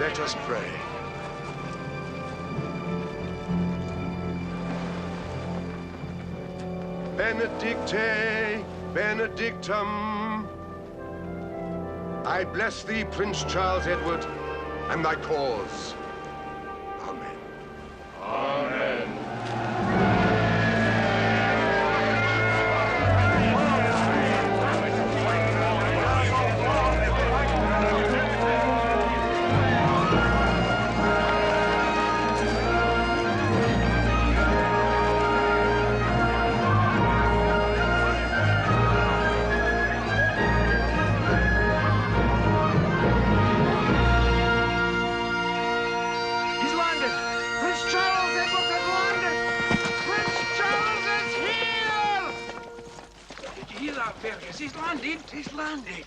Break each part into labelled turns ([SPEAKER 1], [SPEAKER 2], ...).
[SPEAKER 1] Let us pray. Benedicte, benedictum. I bless thee, Prince Charles Edward, and thy cause. Amen.
[SPEAKER 2] Amen.
[SPEAKER 3] He's landed. He's landed.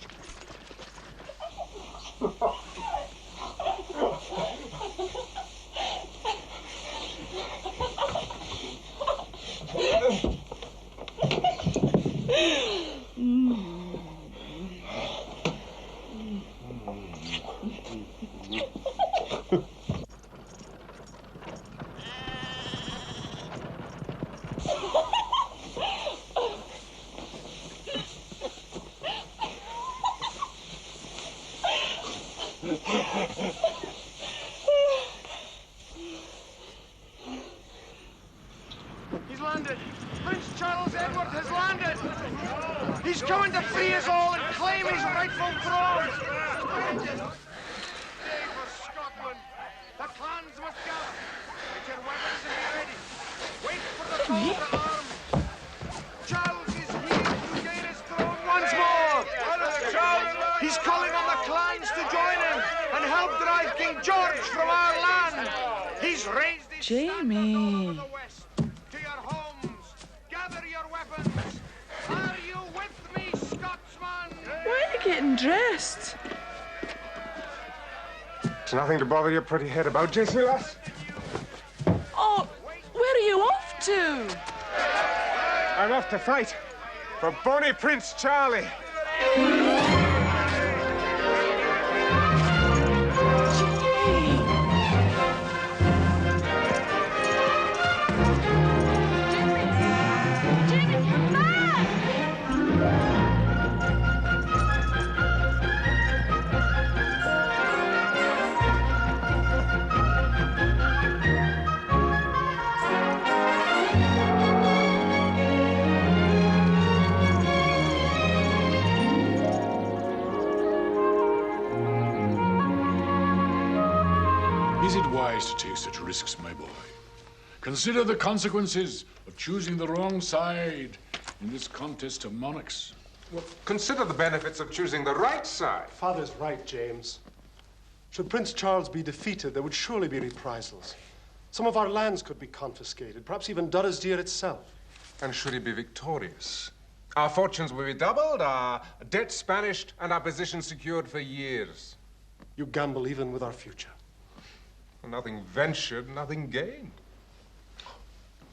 [SPEAKER 4] He's landed. Prince Charles Edward has landed. He's coming to free us all and claim his rightful throne. Day for Scotland. The clans must gather. Get your weapons and be ready. Wait for the call to arms. Charles is here to gain his throne once more. He's calling on the clans to join him and help drive King George from our land. He's raised his
[SPEAKER 5] Jamie.
[SPEAKER 4] Are you with me, Scotsman?
[SPEAKER 5] Why are you getting dressed?
[SPEAKER 1] It's nothing to bother your pretty head about, Jessie, lass.
[SPEAKER 5] Oh, where are you off to?
[SPEAKER 1] I'm off to fight for bonny Prince Charlie.
[SPEAKER 2] Is it wise to take such risks, my boy? Consider the consequences of choosing the wrong side in this contest of monarchs.
[SPEAKER 6] Well, consider the benefits of choosing the right side.
[SPEAKER 7] Father's right, James. Should Prince Charles be defeated, there would surely be reprisals. Some of our lands could be confiscated, perhaps even Durrisdeer itself.
[SPEAKER 6] And should he be victorious, our fortunes will be doubled, our debts banished, and our position secured for years.
[SPEAKER 7] You gamble even with our future.
[SPEAKER 6] Nothing ventured, nothing gained.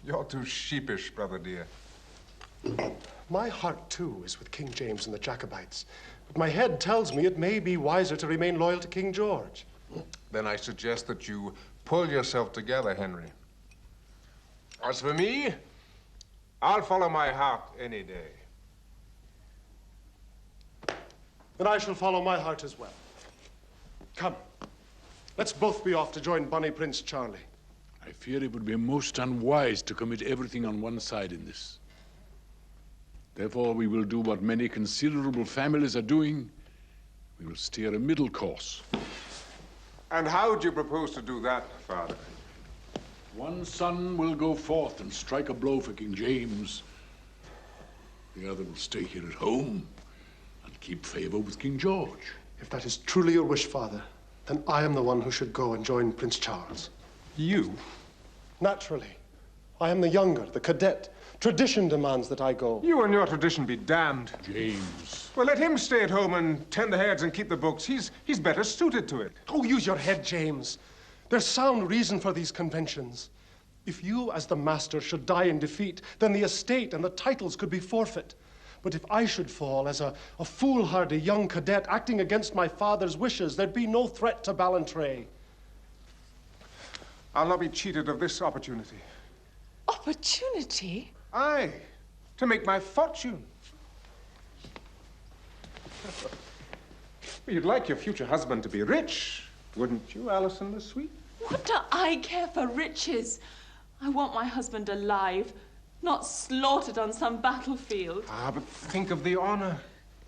[SPEAKER 6] You're too sheepish, brother dear.
[SPEAKER 7] My heart, too, is with King James and the Jacobites. But my head tells me it may be wiser to remain loyal to King George.
[SPEAKER 6] Then I suggest that you pull yourself together, Henry. As for me, I'll follow my heart any day.
[SPEAKER 7] Then I shall follow my heart as well. Come, let's both be off to join bonny Prince Charlie.
[SPEAKER 2] I fear it would be most unwise to commit everything on one side in this. Therefore, we will do what many considerable families are doing. We will steer a middle course.
[SPEAKER 6] And how do you propose to do that, Father?
[SPEAKER 2] One son will go forth and strike a blow for King James. The other will stay here at home and keep favor with King George.
[SPEAKER 7] If that is truly your wish, Father, then I am the one who should go and join Prince Charles.
[SPEAKER 6] You?
[SPEAKER 7] Naturally. I am the younger, the cadet. Tradition demands that I go.
[SPEAKER 6] You and your tradition be damned.
[SPEAKER 2] James.
[SPEAKER 6] Well, let him stay at home and tend the herds and keep the books. He's better suited to it.
[SPEAKER 7] Oh, use your head, James. There's sound reason for these conventions. If you, as the master, should die in defeat, then the estate and the titles could be forfeit. But if I should fall as a foolhardy young cadet acting against my father's wishes, there'd be no threat to Ballantrae.
[SPEAKER 6] I'll not be cheated of this opportunity.
[SPEAKER 5] Opportunity?
[SPEAKER 6] Aye, to make my fortune. You'd like your future husband to be rich, wouldn't you, Alison the Sweet?
[SPEAKER 5] What do I care for riches? I want my husband alive, not slaughtered on some battlefield.
[SPEAKER 6] Ah, but think of the honor.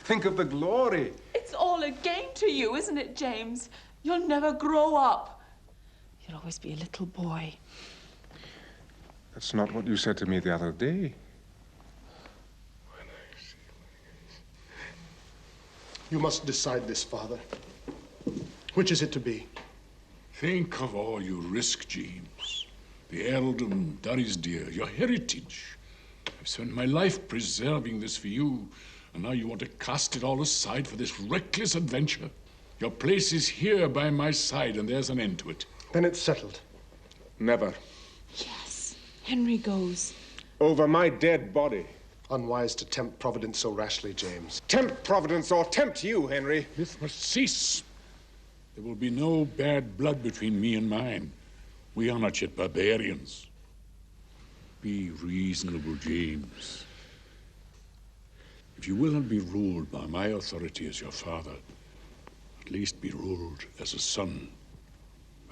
[SPEAKER 6] Think of the glory.
[SPEAKER 5] It's all a game to you, isn't it, James? You'll never grow up. You'll always be a little boy.
[SPEAKER 6] That's not what you said to me the other day.
[SPEAKER 7] You must decide this, Father. Which is it to be?
[SPEAKER 2] Think of all you risk, James. The earldom, Dorisdeer, your heritage. I've spent my life preserving this for you, and now you want to cast it all aside for this reckless adventure? Your place is here by my side, and there's an end to it.
[SPEAKER 7] Then it's settled.
[SPEAKER 6] Never.
[SPEAKER 5] Yes, Henry goes.
[SPEAKER 6] Over my dead body.
[SPEAKER 7] Unwise to tempt Providence so rashly, James.
[SPEAKER 6] Tempt Providence or tempt you, Henry.
[SPEAKER 2] This must cease. There will be no bad blood between me and mine. We are not yet barbarians. Be reasonable, James. If you will not be ruled by my authority as your father, at least be ruled as a son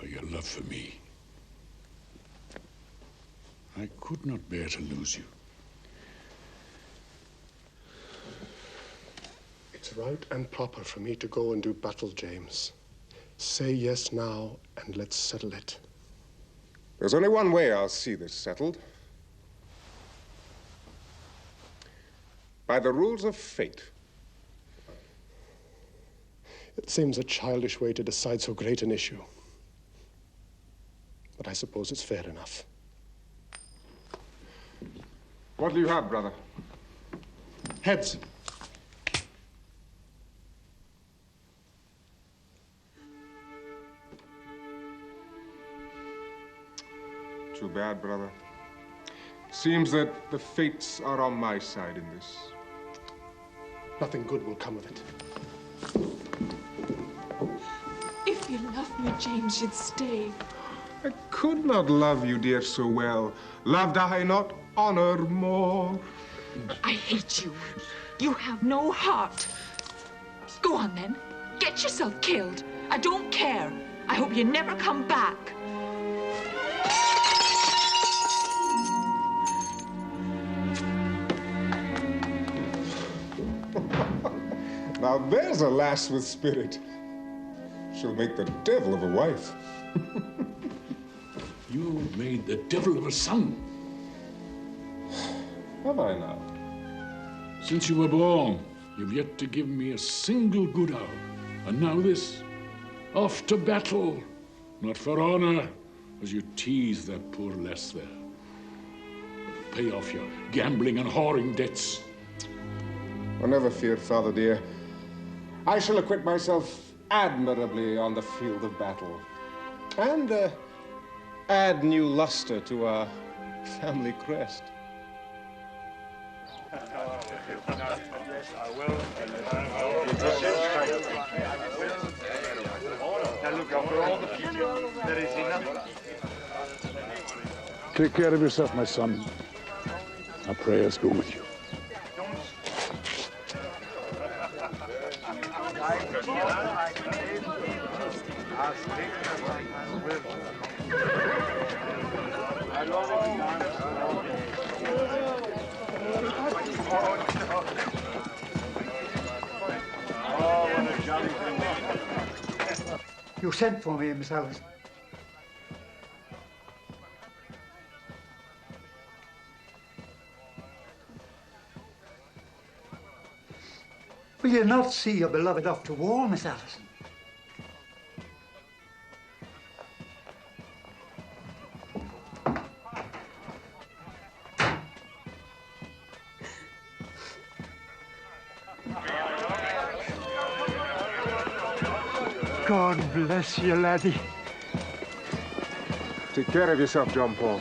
[SPEAKER 2] by your love for me. I could not bear to lose you.
[SPEAKER 7] It's right and proper for me to go and do battle, James. Say yes now, and let's settle it.
[SPEAKER 6] There's only one way I'll see this settled. By the rules of fate.
[SPEAKER 7] It seems a childish way to decide so great an issue. But I suppose it's fair enough.
[SPEAKER 6] What'll you have, brother?
[SPEAKER 7] Heads.
[SPEAKER 6] Too bad, brother. Seems that the fates are on my side in this.
[SPEAKER 7] Nothing good will come of it.
[SPEAKER 5] If you love me, James, you'd stay.
[SPEAKER 6] I could not love you, dear, so well. Loved I not honor more?
[SPEAKER 5] I hate you. You have no heart. Go on, then. Get yourself killed. I don't care. I hope you never come back.
[SPEAKER 6] Now there's a lass with spirit. She'll make the devil of a wife.
[SPEAKER 2] You made the devil of a son.
[SPEAKER 6] Have I now?
[SPEAKER 2] Since you were born, you've yet to give me a single good hour. And now this. Off to battle. Not for honor, as you tease that poor lass there. But pay off your gambling and whoring debts.
[SPEAKER 6] Oh, never fear, Father dear. I shall acquit myself admirably on the field of battle. And add new luster to our family crest.
[SPEAKER 2] Take care of yourself, my son. Our prayers go with you.
[SPEAKER 8] You sent for me, Miss Alison. Will you not see your beloved off to war, Miss Alison? God bless you, laddie.
[SPEAKER 6] Take care of yourself, John Paul.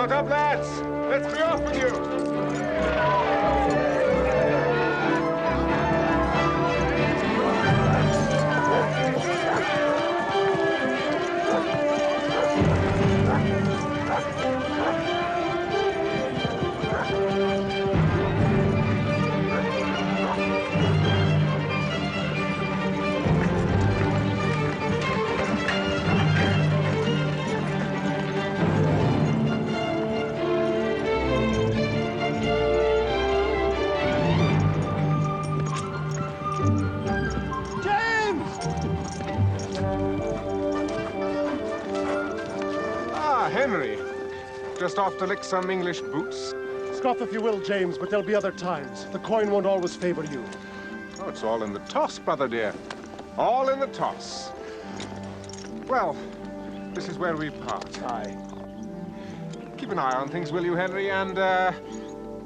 [SPEAKER 1] Look up, lads! Let's be off with you! Ah, Henry. Just off to lick some English boots.
[SPEAKER 7] Scoff if you will, James, but there'll be other times. The coin won't always favor you.
[SPEAKER 6] Oh, it's all in the toss, brother dear. All in the toss. Well, this is where we part.
[SPEAKER 7] Aye.
[SPEAKER 6] Keep an eye on things, will you, Henry? And,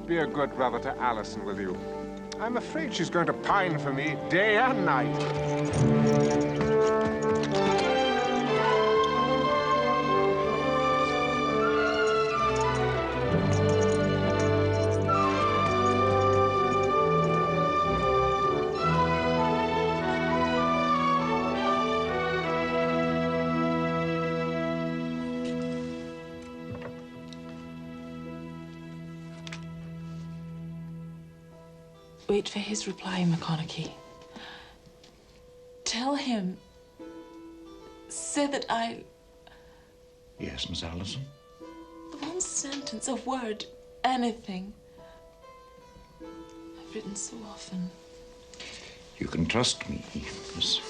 [SPEAKER 6] be a good brother to Alison, will you? I'm afraid she's going to pine for me day and night.
[SPEAKER 5] Wait for his reply, McConaughey. Tell him. Say that I...
[SPEAKER 9] Yes, Miss Allison?
[SPEAKER 5] One sentence, a word, anything. I've written so often.
[SPEAKER 9] You can trust me, Miss.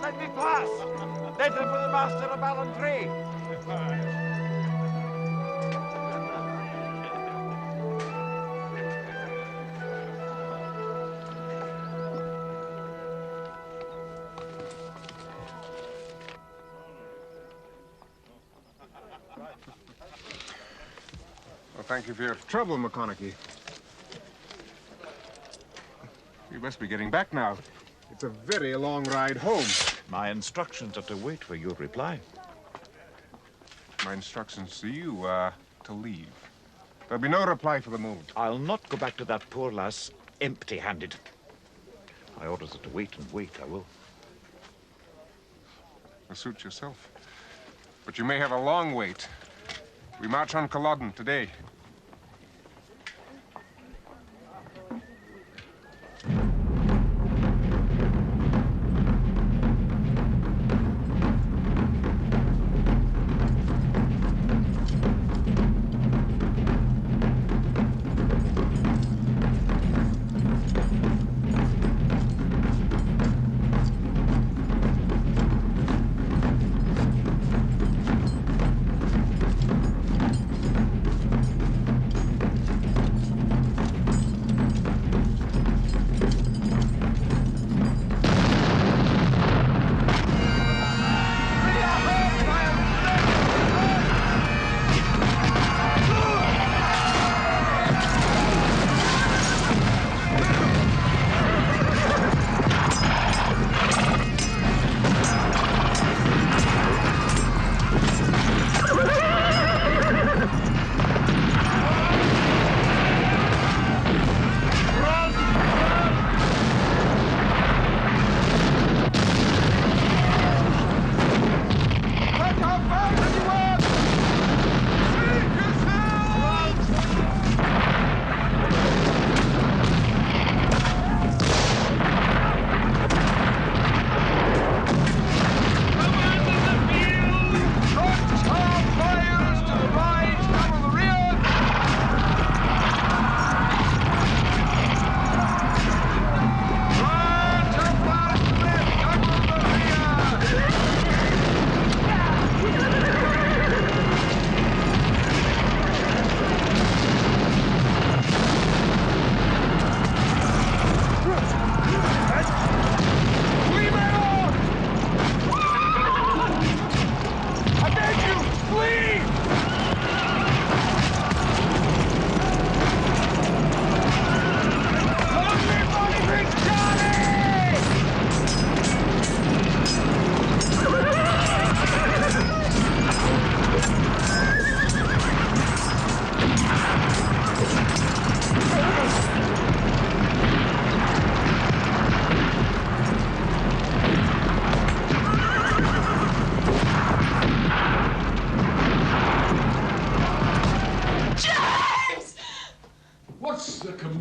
[SPEAKER 4] Let me pass. Letter for the master of Ballantrae.
[SPEAKER 6] Well, thank you for your trouble, McConaughey. You must be getting back now. It's a very long ride home.
[SPEAKER 9] My instructions are to wait for your reply.
[SPEAKER 6] My instructions to you are to leave. There'll be no reply for the moment.
[SPEAKER 9] I'll not go back to that poor lass empty-handed. My orders are to wait and wait, I will.
[SPEAKER 6] Suit yourself. But you may have a long wait. We march on Culloden today.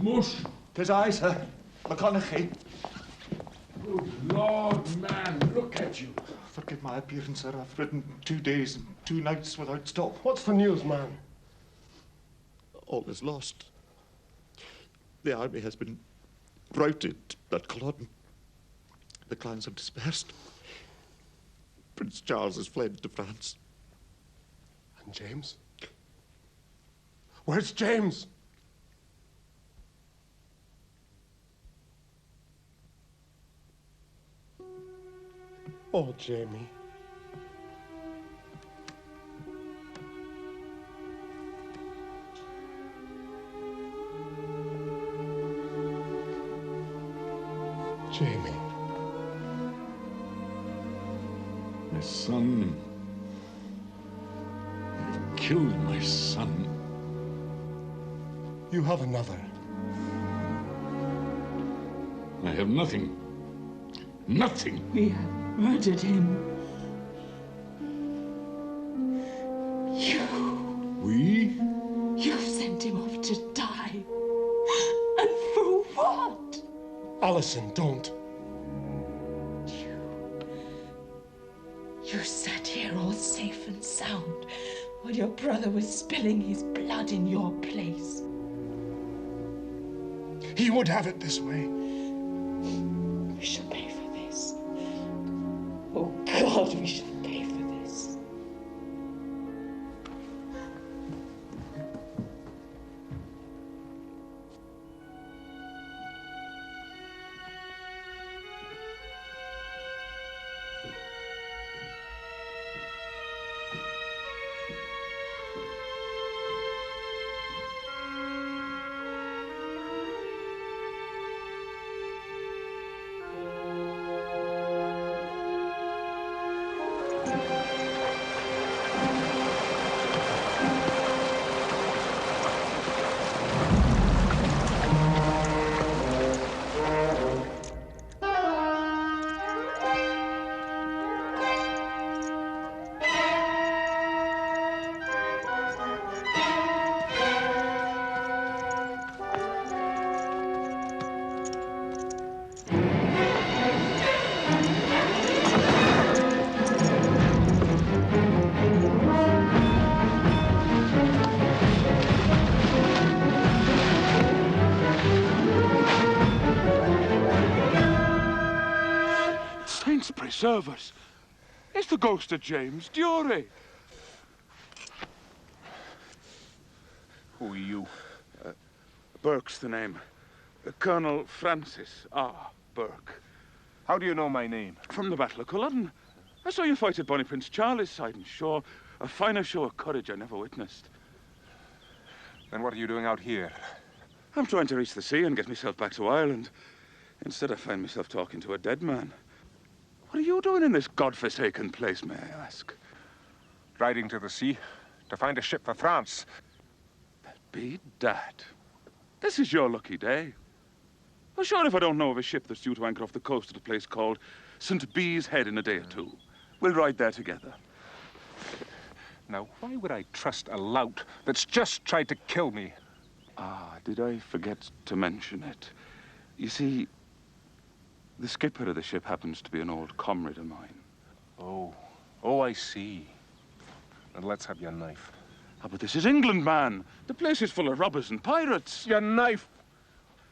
[SPEAKER 2] motion?
[SPEAKER 10] 'Tis I, sir. McConaughey.
[SPEAKER 2] Good Lord, man, look at you.
[SPEAKER 10] Forgive my appearance, sir. I've ridden 2 days and 2 nights without stop.
[SPEAKER 7] What's the news, man?
[SPEAKER 10] All is lost. The army has been routed at Culloden. The clans have dispersed. Prince Charles has fled to France.
[SPEAKER 7] And James? Where's James? Oh, Jamie. Jamie.
[SPEAKER 2] My son. You've killed my son.
[SPEAKER 7] You have another.
[SPEAKER 2] I have nothing. Nothing.
[SPEAKER 5] We have murdered him. You.
[SPEAKER 2] We?
[SPEAKER 5] You've sent him off to die. And for what?
[SPEAKER 7] Alison, don't.
[SPEAKER 5] You sat here all safe and sound while your brother was spilling his blood in your place.
[SPEAKER 7] He would have it this way.
[SPEAKER 5] We shall pay for this. Oh, God, we shall pay for this.
[SPEAKER 3] Saints preserve us. It's the ghost of James Dury.
[SPEAKER 1] Who are you?
[SPEAKER 3] Burke's the name. Colonel Francis R. Burke.
[SPEAKER 1] How do you know my name?
[SPEAKER 3] From the Battle of Culloden. I saw you fight at Bonnie Prince Charlie's side and sure, a finer show of courage I never witnessed.
[SPEAKER 1] Then what are you doing out here?
[SPEAKER 3] I'm trying to reach the sea and get myself back to Ireland. Instead, I find myself talking to a dead man. What are you doing in this godforsaken place, may I ask?
[SPEAKER 1] Riding to the sea to find a ship for France.
[SPEAKER 3] Be dat. This is your lucky day. Well, sure, if I don't know of a ship that's due to anchor off the coast at a place called St. Bee's Head in a day or two, we'll ride there together.
[SPEAKER 1] Now, why would I trust a lout that's just tried to kill me?
[SPEAKER 3] Ah, did I forget to mention it? You see, the skipper of the ship happens to be an old comrade of mine.
[SPEAKER 1] Oh, I see. Then let's have your knife.
[SPEAKER 3] Ah, but this is England, man. The place is full of robbers and pirates.
[SPEAKER 1] Your knife!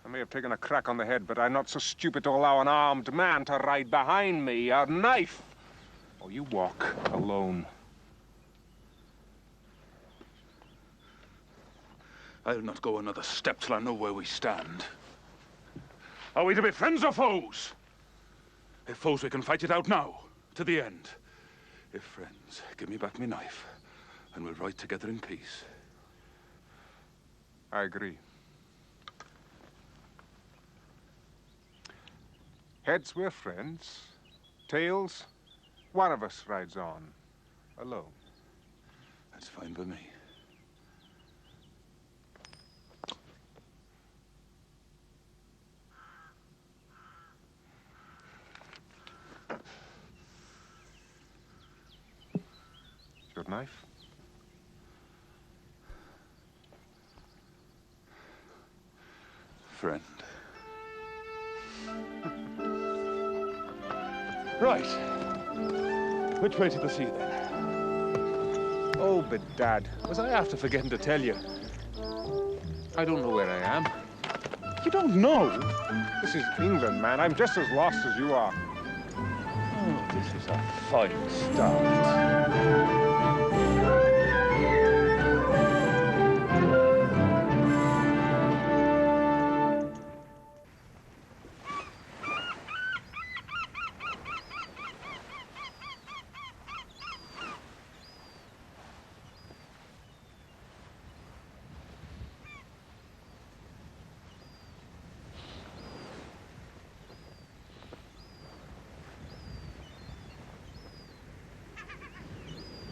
[SPEAKER 1] I may have taken a crack on the head, but I'm not so stupid to allow an armed man to ride behind me. A knife! Oh, you walk alone.
[SPEAKER 3] I'll not go another step till I know where we stand. Are we to be friends or foes? If foes, we can fight it out now, to the end. If friends, give me back my knife, and we'll ride together in peace.
[SPEAKER 1] I agree. Heads, we're friends. Tails, one of us rides on, alone.
[SPEAKER 3] That's fine by me.
[SPEAKER 1] Your knife?
[SPEAKER 3] friend. Right. Which way to the sea, then?
[SPEAKER 1] Oh, but Dad, was I after forgetting to tell you? I don't know where I am.
[SPEAKER 3] You don't know?
[SPEAKER 1] This is England, man. I'm just as lost as you are.
[SPEAKER 3] Oh, this is a fine start.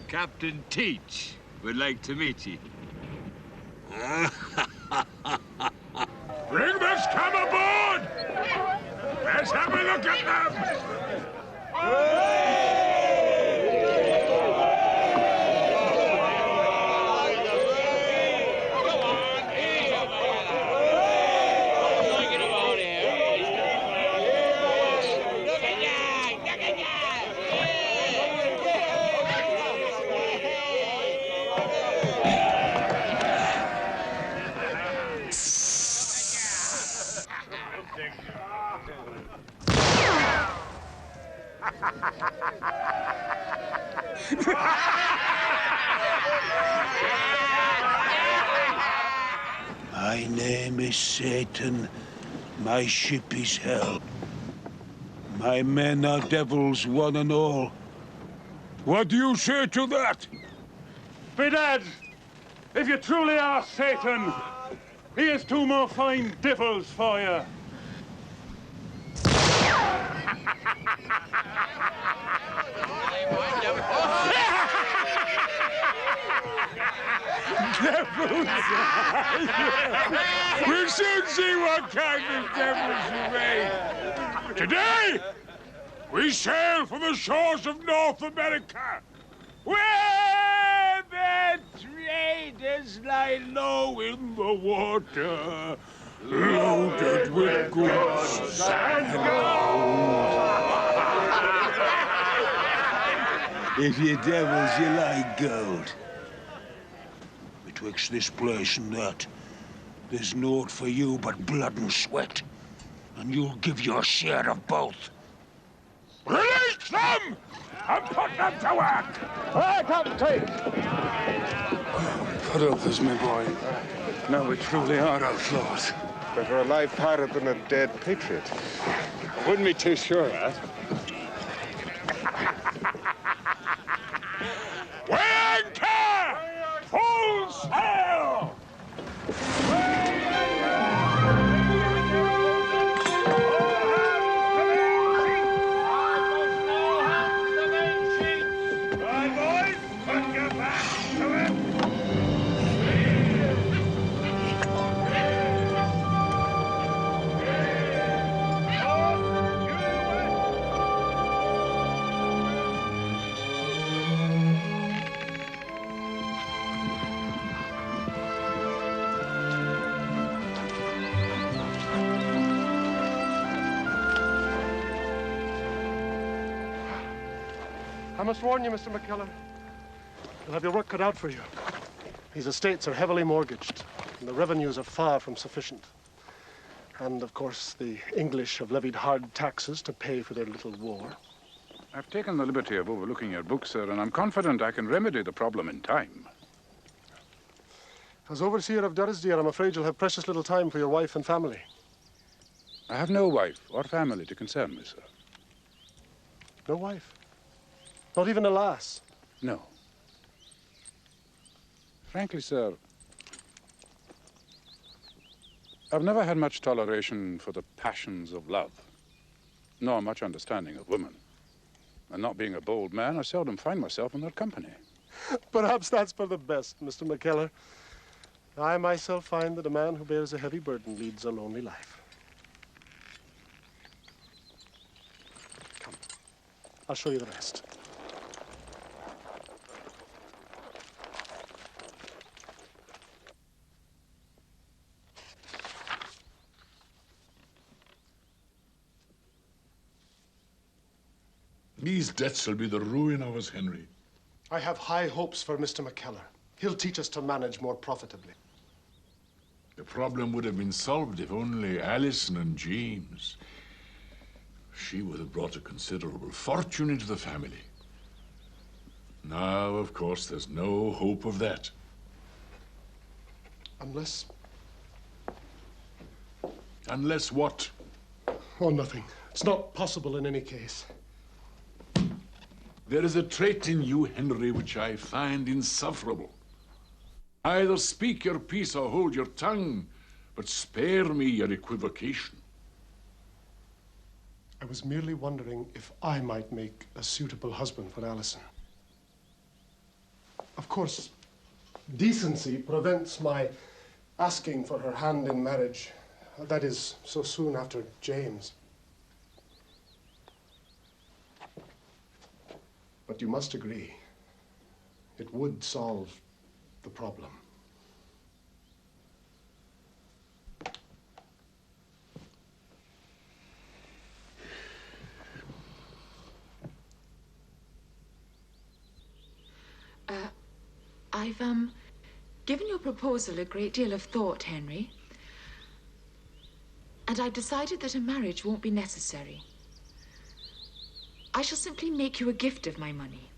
[SPEAKER 11] Captain Teach would like to meet you.
[SPEAKER 3] Bring this cab aboard! Let's have a look at them!
[SPEAKER 12] My name is Satan. My ship is hell. My men are devils, one and all. What do you say to that?
[SPEAKER 3] Bedad, if you truly are Satan, here's two more fine devils for you.
[SPEAKER 12] We'll soon see what kind of devils you made. Today, we sail for the shores of North America, where the traders lie low in the water, loaded with goods and gold. If you devils, you like gold. Betwixt this place and that, there's naught for you but blood and sweat. And you'll give your share of both. Release them! And put them to work!
[SPEAKER 3] Aye, Captain! Put up this, my boy. Now we truly are outlaws.
[SPEAKER 6] Better a live pirate than a dead patriot. Wouldn't be too sure of that.
[SPEAKER 12] We anchor! Full sail!
[SPEAKER 7] I must warn you, Mr. McKellar. You'll have your work cut out for you. These estates are heavily mortgaged, and the revenues are far from sufficient. And, of course, the English have levied hard taxes to pay for their little war.
[SPEAKER 2] I've taken the liberty of overlooking your book, sir, and I'm confident I can remedy the problem in time.
[SPEAKER 7] As overseer of Durrisdeer, I'm afraid you'll have precious little time for your wife and family.
[SPEAKER 2] I have no wife or family to concern me, sir.
[SPEAKER 7] No wife? Not even a lass?
[SPEAKER 2] No. Frankly, sir, I've never had much toleration for the passions of love, nor much understanding of women. And not being a bold man, I seldom find myself in their company.
[SPEAKER 7] Perhaps that's for the best, Mr. McKellar. I myself find that a man who bears a heavy burden leads a lonely life. Come, I'll show you the rest.
[SPEAKER 2] These debts will be the ruin of us, Henry.
[SPEAKER 7] I have high hopes for Mr. McKellar. He'll teach us to manage more profitably.
[SPEAKER 2] The problem would have been solved if only Alison and James. She would have brought a considerable fortune into the family. Now, of course, there's no hope of that.
[SPEAKER 7] Unless...
[SPEAKER 2] Unless what?
[SPEAKER 7] Oh, nothing. It's not possible in any case.
[SPEAKER 2] There is a trait in you, Henry, which I find insufferable. Either speak your peace or hold your tongue, but spare me your equivocation.
[SPEAKER 7] I was merely wondering if I might make a suitable husband for Alison. Of course, decency prevents my asking for her hand in marriage. That is, so soon after James. But you must agree, it would solve the problem.
[SPEAKER 5] I've given your proposal a great deal of thought, Henry. And I've decided that a marriage won't be necessary. I shall simply make you a gift of my money.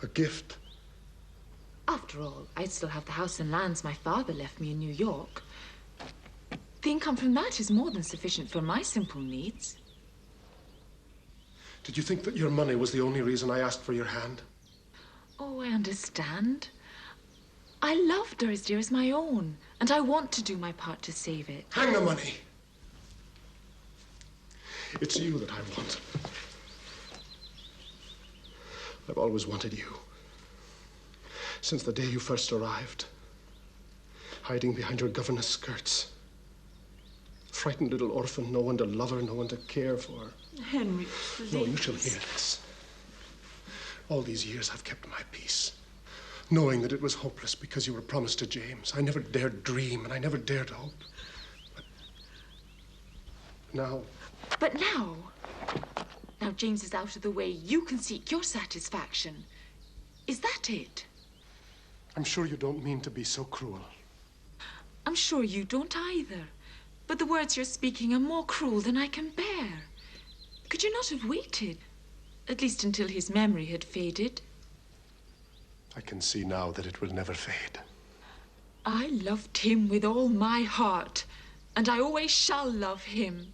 [SPEAKER 7] A gift?
[SPEAKER 5] After all, I still have the house and lands my father left me in New York. The income from that is more than sufficient for my simple needs.
[SPEAKER 7] Did you think that your money was the only reason I asked for your hand?
[SPEAKER 5] Oh, I understand. I loved her as dear as my own, and I want to do my part to save it.
[SPEAKER 7] Hang the money! It's you that I want. I've always wanted you. Since the day you first arrived. Hiding behind your governess skirts. Frightened little orphan, no one to love her, no one to care for.
[SPEAKER 5] Henry, please.
[SPEAKER 7] No, you shall hear this. All these years I've kept my peace, knowing that it was hopeless because you were promised to James. I never dared dream, and I never dared hope. But now...
[SPEAKER 5] But now James is out of the way, you can seek your satisfaction. Is that it?
[SPEAKER 7] I'm sure you don't mean to be so cruel.
[SPEAKER 5] I'm sure you don't either. But the words you're speaking are more cruel than I can bear. Could you not have waited? At least until his memory had faded.
[SPEAKER 7] I can see now that it will never fade.
[SPEAKER 5] I loved him with all my heart, and I always shall love him.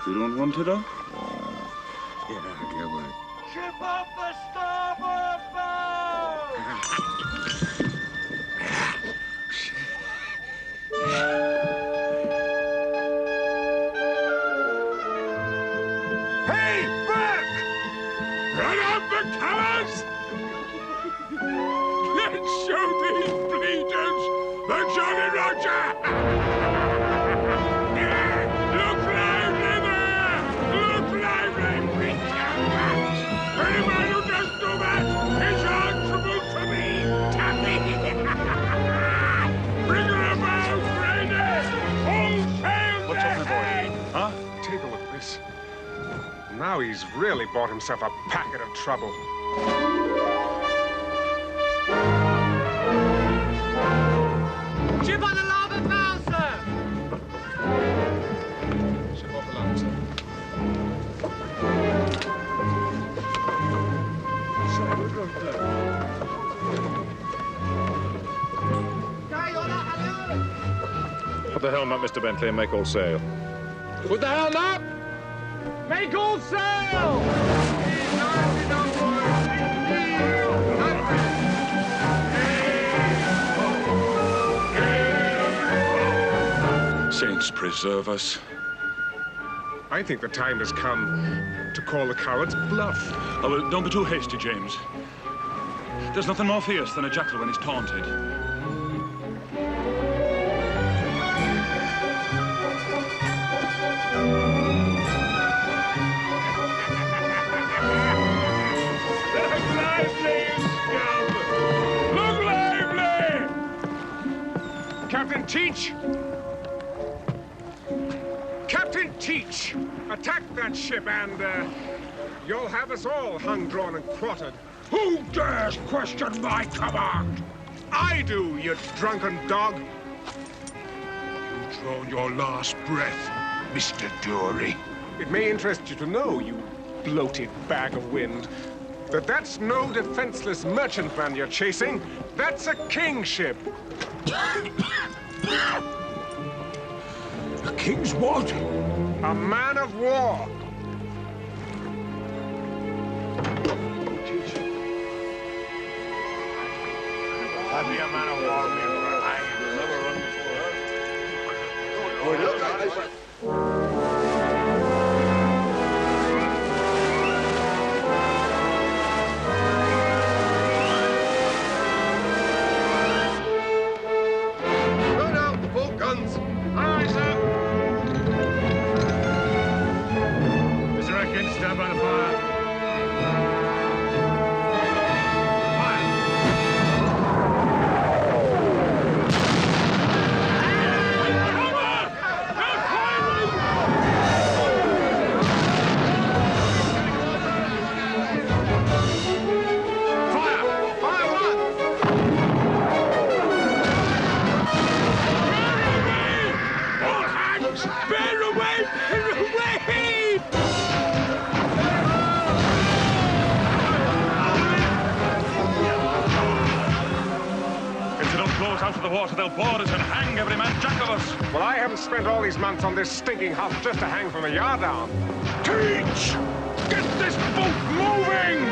[SPEAKER 13] You don't want it, huh?
[SPEAKER 11] Yeah, get away.
[SPEAKER 4] Ship off the starboard bow!
[SPEAKER 11] Hey, back! Run up the colors! Let's show these bleeders the Jolly Roger! Anyone who does do that is answerable to me! Bring her about, Raiders! All sail!
[SPEAKER 1] What's up, my boy? Huh? Take a look at this. Now he's really bought himself a packet of trouble.
[SPEAKER 4] Ship on the larboard bow, sir!
[SPEAKER 1] Ship off the land, sir.
[SPEAKER 14] Put the helm up, Mr. Bentley, and make all sail.
[SPEAKER 4] Put the helm up! Make all sail!
[SPEAKER 3] saints preserve us.
[SPEAKER 1] I think the time has come to call the cowards bluff.
[SPEAKER 3] Oh, well, don't be too hasty, James. There's nothing more fierce than a jackal when he's taunted.
[SPEAKER 1] Captain Teach! Captain Teach! Attack that ship and, you'll have us all hung, drawn, and quartered.
[SPEAKER 12] Who dares question my command?
[SPEAKER 1] I do, you drunken dog!
[SPEAKER 12] You drawn your last breath, Mr. Dory.
[SPEAKER 1] It may interest you to know, you bloated bag of wind, that that's no defenseless merchantman you're chasing. That's a king ship.
[SPEAKER 12] A king's what?
[SPEAKER 1] A man of war.
[SPEAKER 12] I'd be a man of war,
[SPEAKER 4] Run out, full guns. Aye, sir.
[SPEAKER 3] Mr. Atkins, stand by the fire. Out of the water, they'll board us and hang every man jack of us.
[SPEAKER 1] Well, I haven't spent all these months on this stinking huff just to hang from a yard arm.
[SPEAKER 12] Teach! Get this boat moving!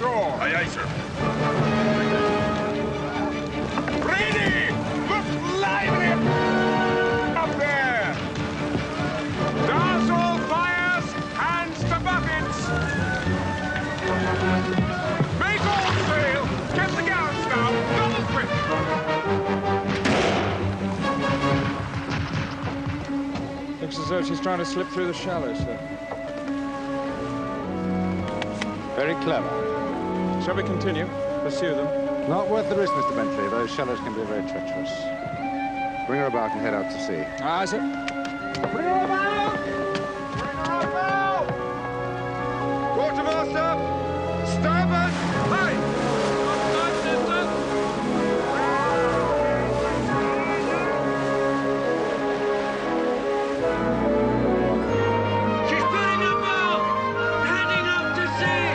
[SPEAKER 3] Aye, aye, sir.
[SPEAKER 1] Ready! Look lively up there! Douse all fires, hands to buckets! Make all sail! Get the gallants down! Double quick!
[SPEAKER 15] Looks as though she's trying to slip through the shallows, sir. Very clever. Shall we continue? Pursue them?
[SPEAKER 16] Not worth the risk, Mr. Bentley. Those shallows can be very treacherous. Bring her about and head out to sea.
[SPEAKER 15] Aye, sir.
[SPEAKER 4] Bring her about! Bring her about! Quartermaster! Starboard! Aye!
[SPEAKER 12] She's putting them out! Heading up to sea!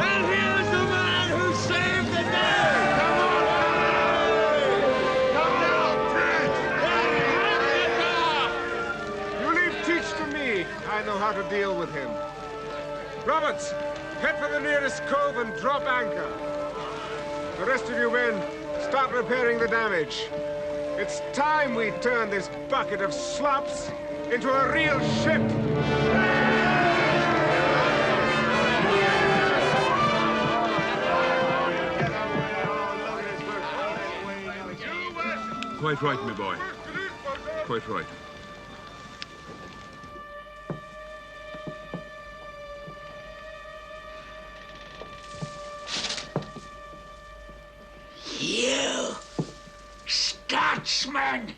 [SPEAKER 12] And here's the man who saved the day! Come on! Come down, Fred! Hand it down!
[SPEAKER 6] I know how to deal with him. Roberts, head for the nearest cove and drop anchor. The rest of you men, start repairing the damage. It's time we turn this bucket of slops into a real ship.
[SPEAKER 14] Quite right, my boy. Quite right.
[SPEAKER 12] You Scotsman!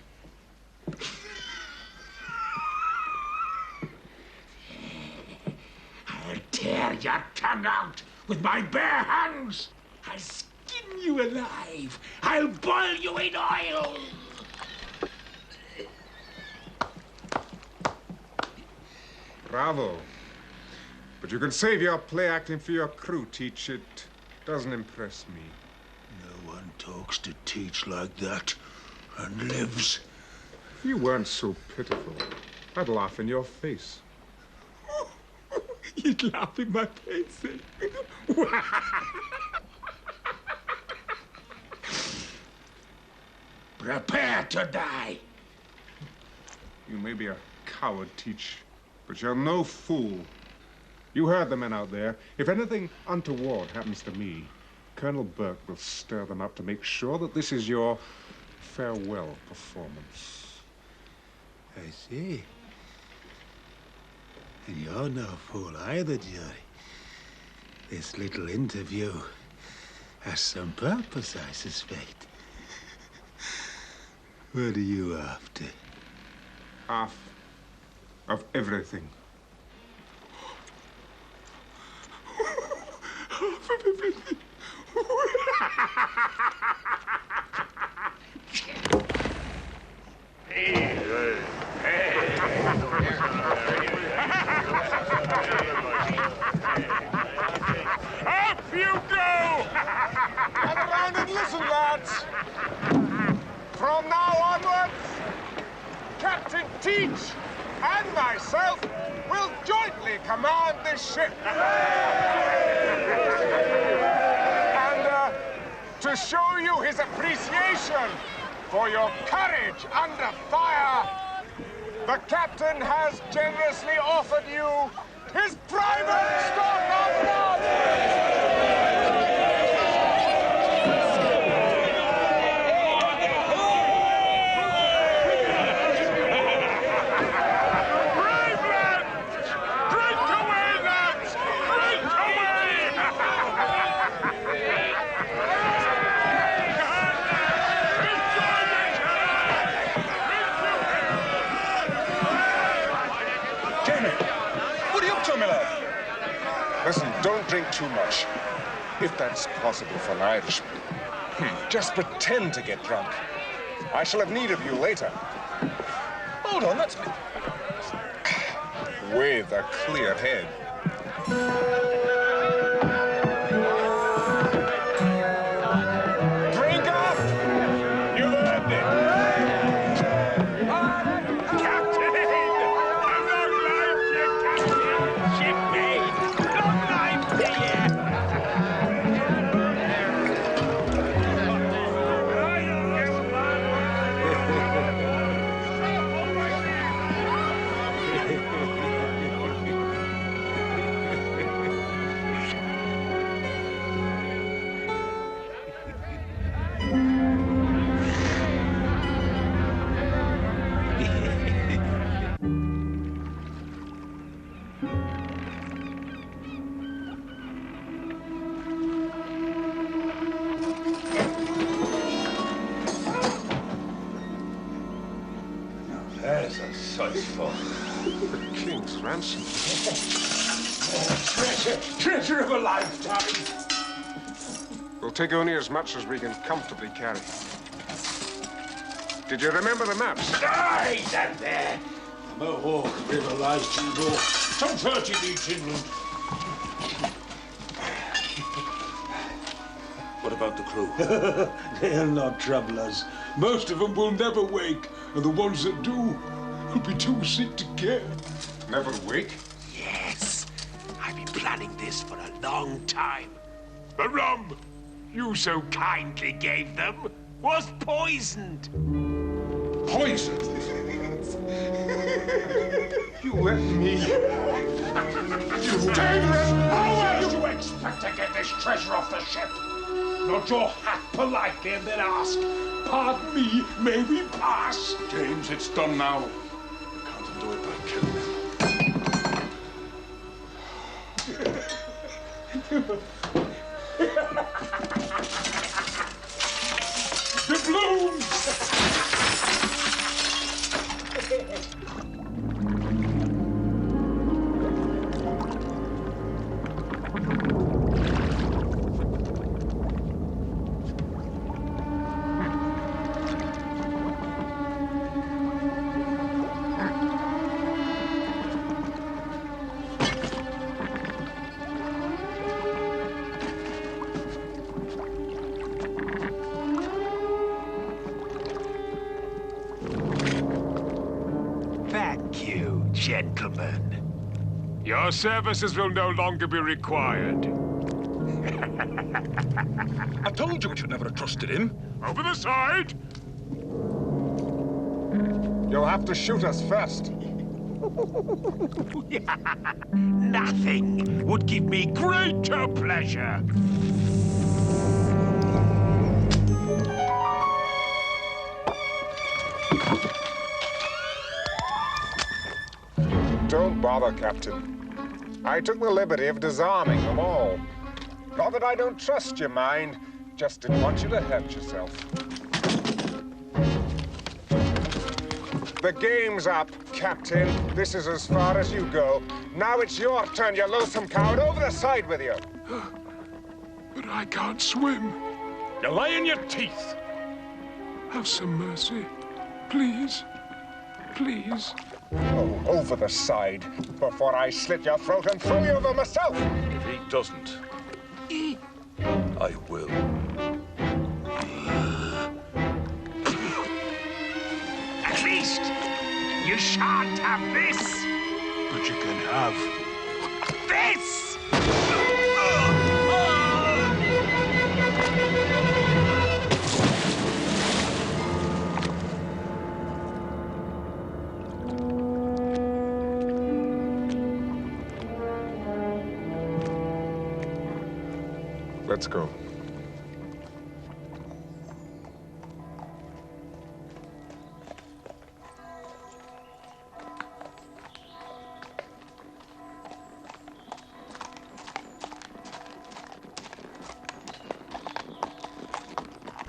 [SPEAKER 12] I'll tear your tongue out with my bare hands. I'll skin you alive. I'll boil you in oil.
[SPEAKER 6] Bravo. But you can save your play acting for your crew, Teach. It doesn't impress me.
[SPEAKER 12] No one talks to Teach like that and lives.
[SPEAKER 6] If you weren't so pitiful, I'd laugh in your face.
[SPEAKER 12] You'd laugh in my face. Prepare to die.
[SPEAKER 6] You may be a coward, Teach, but you're no fool. You heard the men out there. If anything untoward happens to me, Colonel Burke will stir them up to make sure that this is your farewell performance.
[SPEAKER 12] I see. And you're no fool either, Jerry. This little interview has some purpose, I suspect. What are you after?
[SPEAKER 6] Half of everything.
[SPEAKER 12] Half of everything.
[SPEAKER 4] Up you go!
[SPEAKER 6] Gather round and listen, lads. From now onwards, Captain Teach and myself will jointly command this ship. And to show you his appreciation for your courage under fire, the captain has generously offered you his private stock of knowledge. Listen, don't drink too much, if that's possible for an Irishman. Just pretend to get drunk. I shall have need of you later. Hold on, that's me. With a clear head. Drink up! You earned it.
[SPEAKER 4] There's a sight for
[SPEAKER 6] the king's ransom.
[SPEAKER 12] Treasure of a lifetime.
[SPEAKER 6] We'll take only as much as we can comfortably carry. Did you remember the maps?
[SPEAKER 12] Aye, that there. The Mohawk River lies to the north. Some 30 leagues inland.
[SPEAKER 4] What about the crew?
[SPEAKER 12] They'll not trouble us. Most of them will never wake, and the ones that do
[SPEAKER 2] will be too sick to care.
[SPEAKER 1] Never wake?
[SPEAKER 12] Yes. I've been planning this for a long time.
[SPEAKER 1] The rum
[SPEAKER 12] you so kindly gave them was poisoned.
[SPEAKER 2] Poison?
[SPEAKER 1] You let me.
[SPEAKER 12] You dangerous! How else do you expect to get this treasure off the ship? Nod your hat politely and then ask, "Pardon me, may we pass?"
[SPEAKER 2] James, it's done now. You can't undo it by killing them.
[SPEAKER 12] The blooms! Thank you, gentlemen.
[SPEAKER 1] Your services will no longer be required.
[SPEAKER 3] I told you we should never have trusted him.
[SPEAKER 1] Over the side! You'll have to shoot us first.
[SPEAKER 12] Nothing would give me greater pleasure.
[SPEAKER 1] Don't bother, Captain. I took the liberty of disarming them all. Not that I don't trust you, mind. Just didn't want you to hurt yourself. The game's up, Captain. This is as far as you go. Now it's your turn, you loathsome coward. Over the side with you.
[SPEAKER 2] But I can't swim.
[SPEAKER 3] You lie in your teeth.
[SPEAKER 2] Have some mercy. Please. Please.
[SPEAKER 1] Oh, over the side before I slit your throat and throw you over myself.
[SPEAKER 3] If he doesn't, I will.
[SPEAKER 12] At least, you shan't have this. But you can have this!
[SPEAKER 1] Let's go.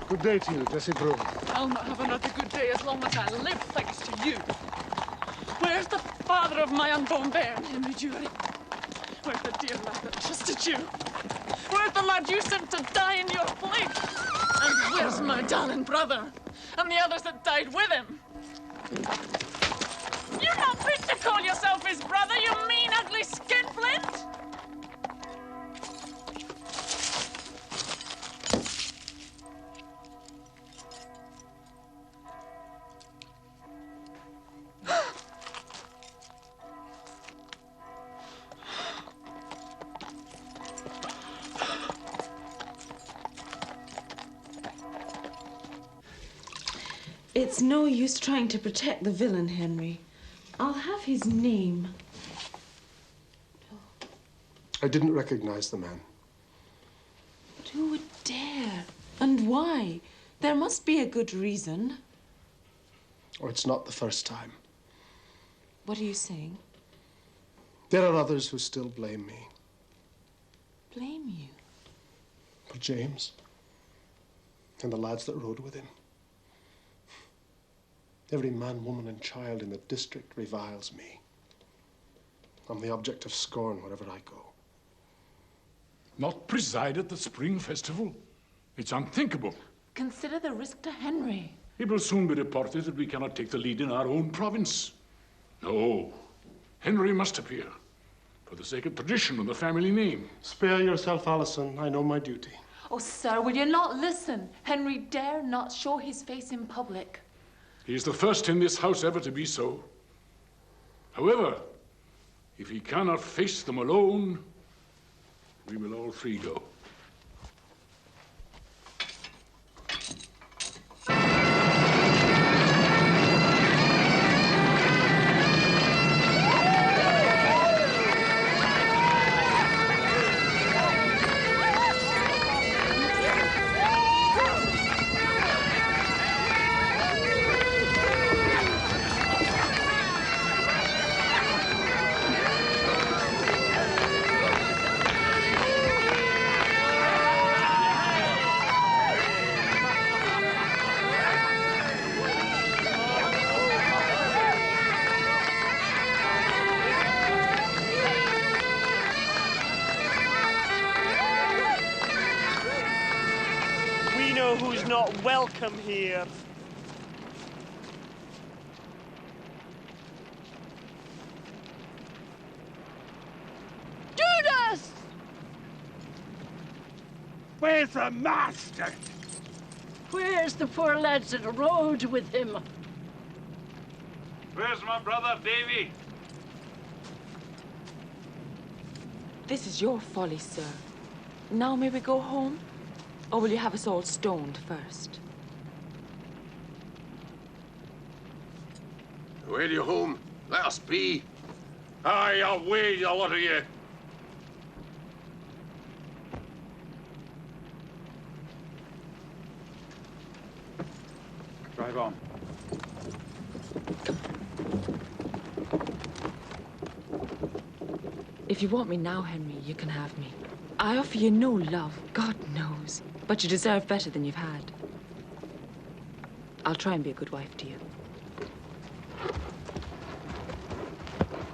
[SPEAKER 7] Good day to you, Jesse Broom.
[SPEAKER 17] I'll not have another good day as long as I live, thanks to you. Where's the father of my unborn bairn, Henry Jury? Where's the dear lad that trusted you? Where's the lad you sent to die in your place? And where's my darling brother? And the others that died with him? You're not fit to call yourself his brother, you mean, ugly skinflint!
[SPEAKER 5] It's no use trying to protect the villain, Henry. I'll have his name.
[SPEAKER 7] I didn't recognize the man.
[SPEAKER 5] But who would dare? And why? There must be a good reason.
[SPEAKER 7] Or it's not the first time.
[SPEAKER 5] What are you saying?
[SPEAKER 7] There are others who still blame me.
[SPEAKER 5] Blame you?
[SPEAKER 7] For James and the lads that rode with him. Every man, woman, and child in the district reviles me. I'm the object of scorn wherever I go.
[SPEAKER 2] Not preside at the spring festival? It's unthinkable.
[SPEAKER 17] Consider the risk to Henry.
[SPEAKER 2] It will soon be reported that we cannot take the lead in our own province. No. Henry must appear. For the sake of tradition and the family name.
[SPEAKER 7] Spare yourself, Alison. I know my duty.
[SPEAKER 17] Oh, sir, will you not listen? Henry dare not show his face in public.
[SPEAKER 2] He is the first in this house ever to be so. However, if he cannot face them alone, we will all three go.
[SPEAKER 18] We know who's not welcome here.
[SPEAKER 17] Judas!
[SPEAKER 11] Where's the master?
[SPEAKER 19] Where's the poor lads that rode with him?
[SPEAKER 11] Where's my brother, Davy?
[SPEAKER 5] This is your folly, sir. Now may we go home? Or will you have us all stoned first?
[SPEAKER 20] Where do you home? Let us be. Aye, away, the lot of you.
[SPEAKER 3] Drive on.
[SPEAKER 5] If you want me now, Henry, you can have me. I offer you no love, God knows. But you deserve better than you've had. I'll try and be a good wife to you.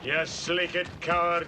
[SPEAKER 11] You sleeked coward.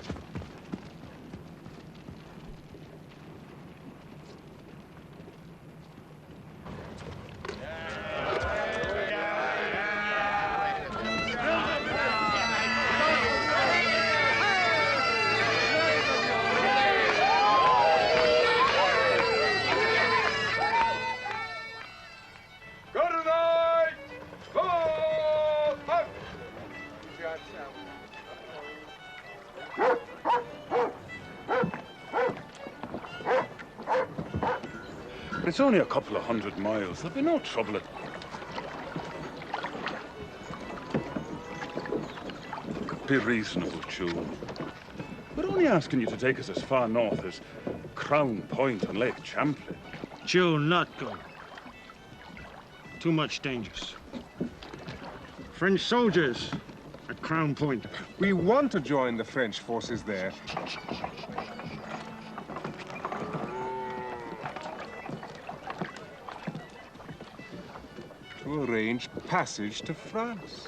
[SPEAKER 3] It's only a couple of 100 miles. There'll be no trouble at... Be reasonable, June. We're only asking you to take us as far north as Crown Point and Lake Champlain.
[SPEAKER 21] June, not go. Too much dangers. French soldiers at Crown Point.
[SPEAKER 1] We want to join the French forces there. To arrange passage to France.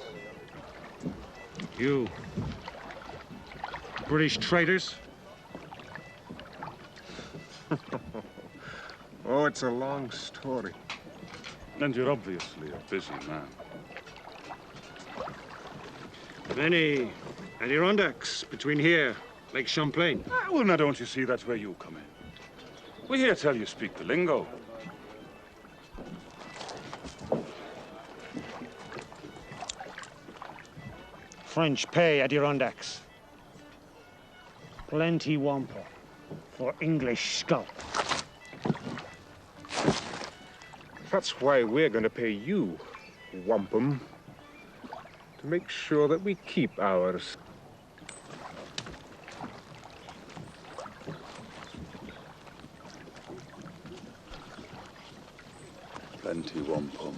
[SPEAKER 21] You British traitors?
[SPEAKER 1] Oh, it's a long story.
[SPEAKER 3] And you're obviously a busy man.
[SPEAKER 21] Many Adirondacks between here, Lake Champlain.
[SPEAKER 3] Ah, well, now don't you see that's where you come in? We hear tell you speak the lingo.
[SPEAKER 21] French pay Adirondacks. Plenty wampum for English scalp.
[SPEAKER 1] That's why we're going to pay you, wampum, to make sure that we keep ours.
[SPEAKER 3] Plenty wampum.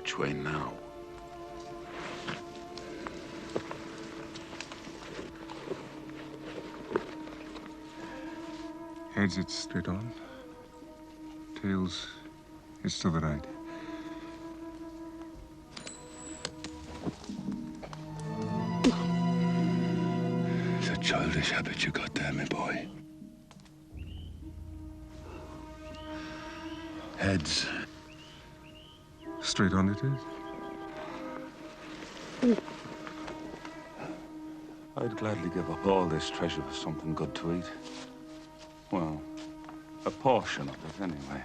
[SPEAKER 2] Which way now?
[SPEAKER 1] Heads, it's straight on. Tails, it's to the right.
[SPEAKER 12] It's a childish habit you got there, my boy. Heads.
[SPEAKER 1] Straight on it is.
[SPEAKER 3] I'd gladly give up all this treasure for something good to eat. Well, a portion of it, anyway.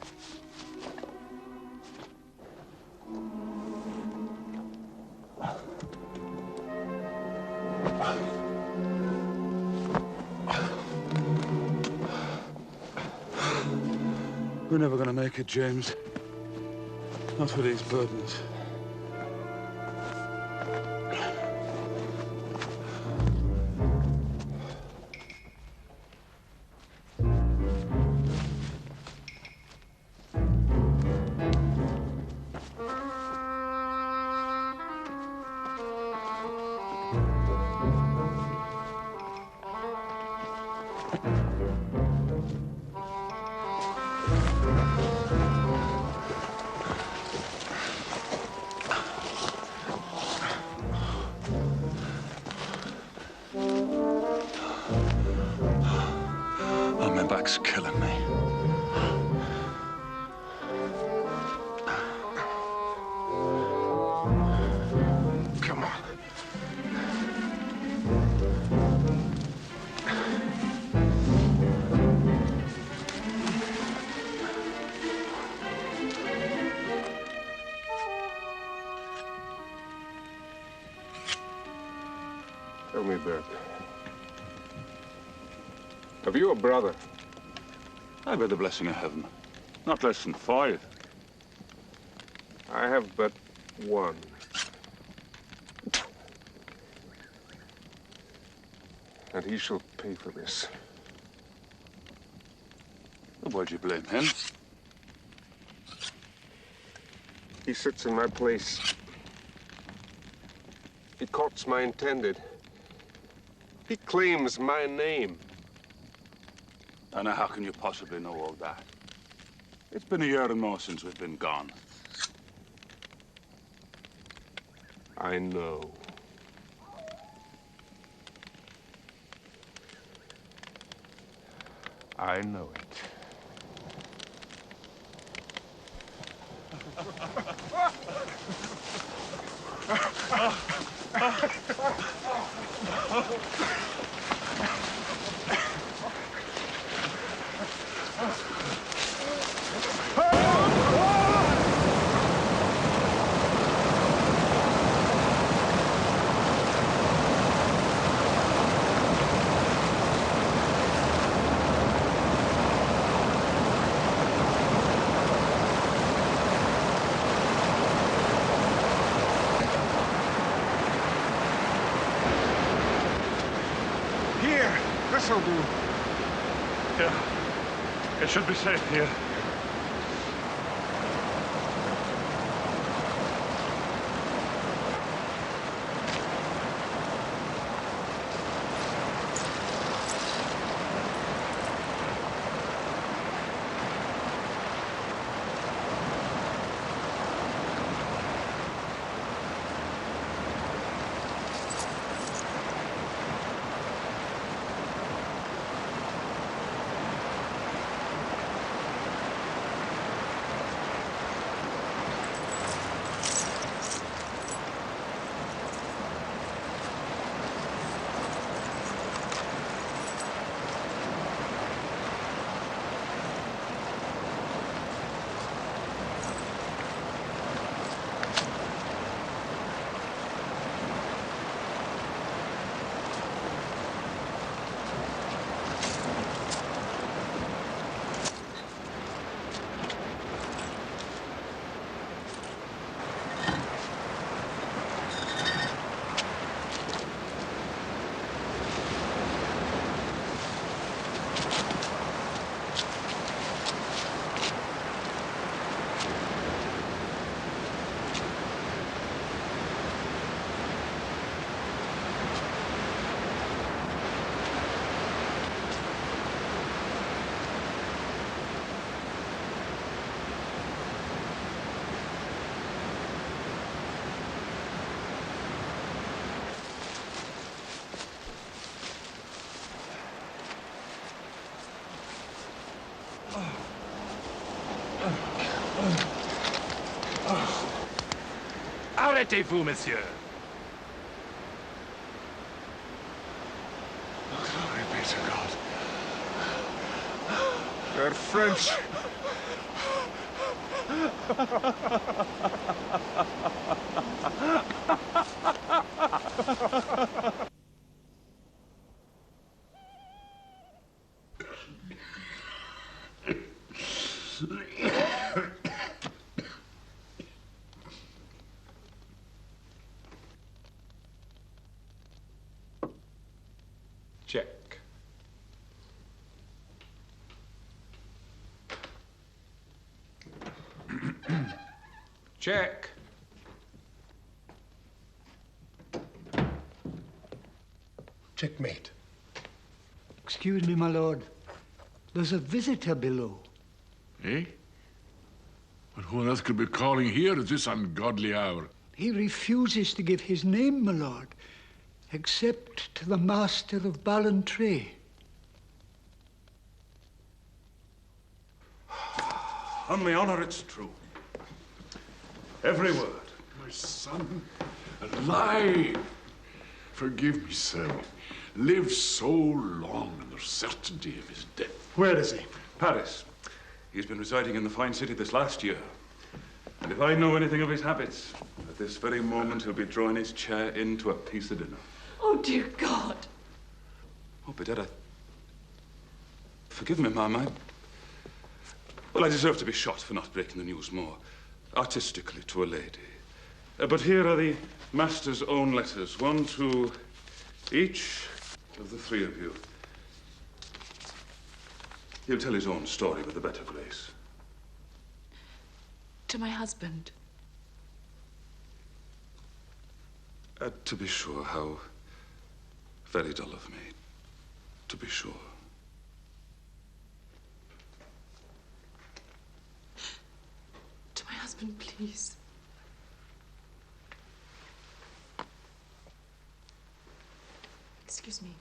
[SPEAKER 3] We're never gonna make it, James. Not with these burdens.
[SPEAKER 2] My back's killing me.
[SPEAKER 1] Come on. Tell me, Bert. Have you a brother?
[SPEAKER 3] I bear the blessing of heaven. Not less than 5.
[SPEAKER 1] I have but one. And he shall pay for this.
[SPEAKER 3] Why'd you blame him?
[SPEAKER 1] He sits in my place. He courts my intended. He claims my name.
[SPEAKER 3] And how can you possibly know all that? It's been a year and more since we've been gone.
[SPEAKER 1] I know. I know it. Here, this'll do.
[SPEAKER 3] Yeah, it should be safe here. Arrêtez-vous, monsieur.
[SPEAKER 2] Glory be to God.
[SPEAKER 1] They're French.
[SPEAKER 3] Check.
[SPEAKER 1] Check.
[SPEAKER 7] Checkmate.
[SPEAKER 8] Excuse me, my lord. There's a visitor below.
[SPEAKER 2] Eh? But who on earth could be calling here at this ungodly hour?
[SPEAKER 8] He refuses to give his name, my lord, except to the master of Ballantrae.
[SPEAKER 3] On my honor, it's true. Every word.
[SPEAKER 2] My son, alive! Forgive me, sir. Lived so long in the certainty of his death.
[SPEAKER 7] Where is he?
[SPEAKER 3] Paris. He's been residing in the fine city this last year. And if I know anything of his habits, at this very moment he'll be drawing his chair into a piece of dinner.
[SPEAKER 5] Oh, dear God.
[SPEAKER 3] Oh, Bedad, forgive me, ma'am. Well, I deserve to be shot for not breaking the news more artistically to a lady. But here are the master's own letters, one to each of the three of you. He'll tell his own story with a better grace.
[SPEAKER 5] To my husband.
[SPEAKER 3] To be sure, how very dull of me. To be sure.
[SPEAKER 5] To my husband, please. Excuse me.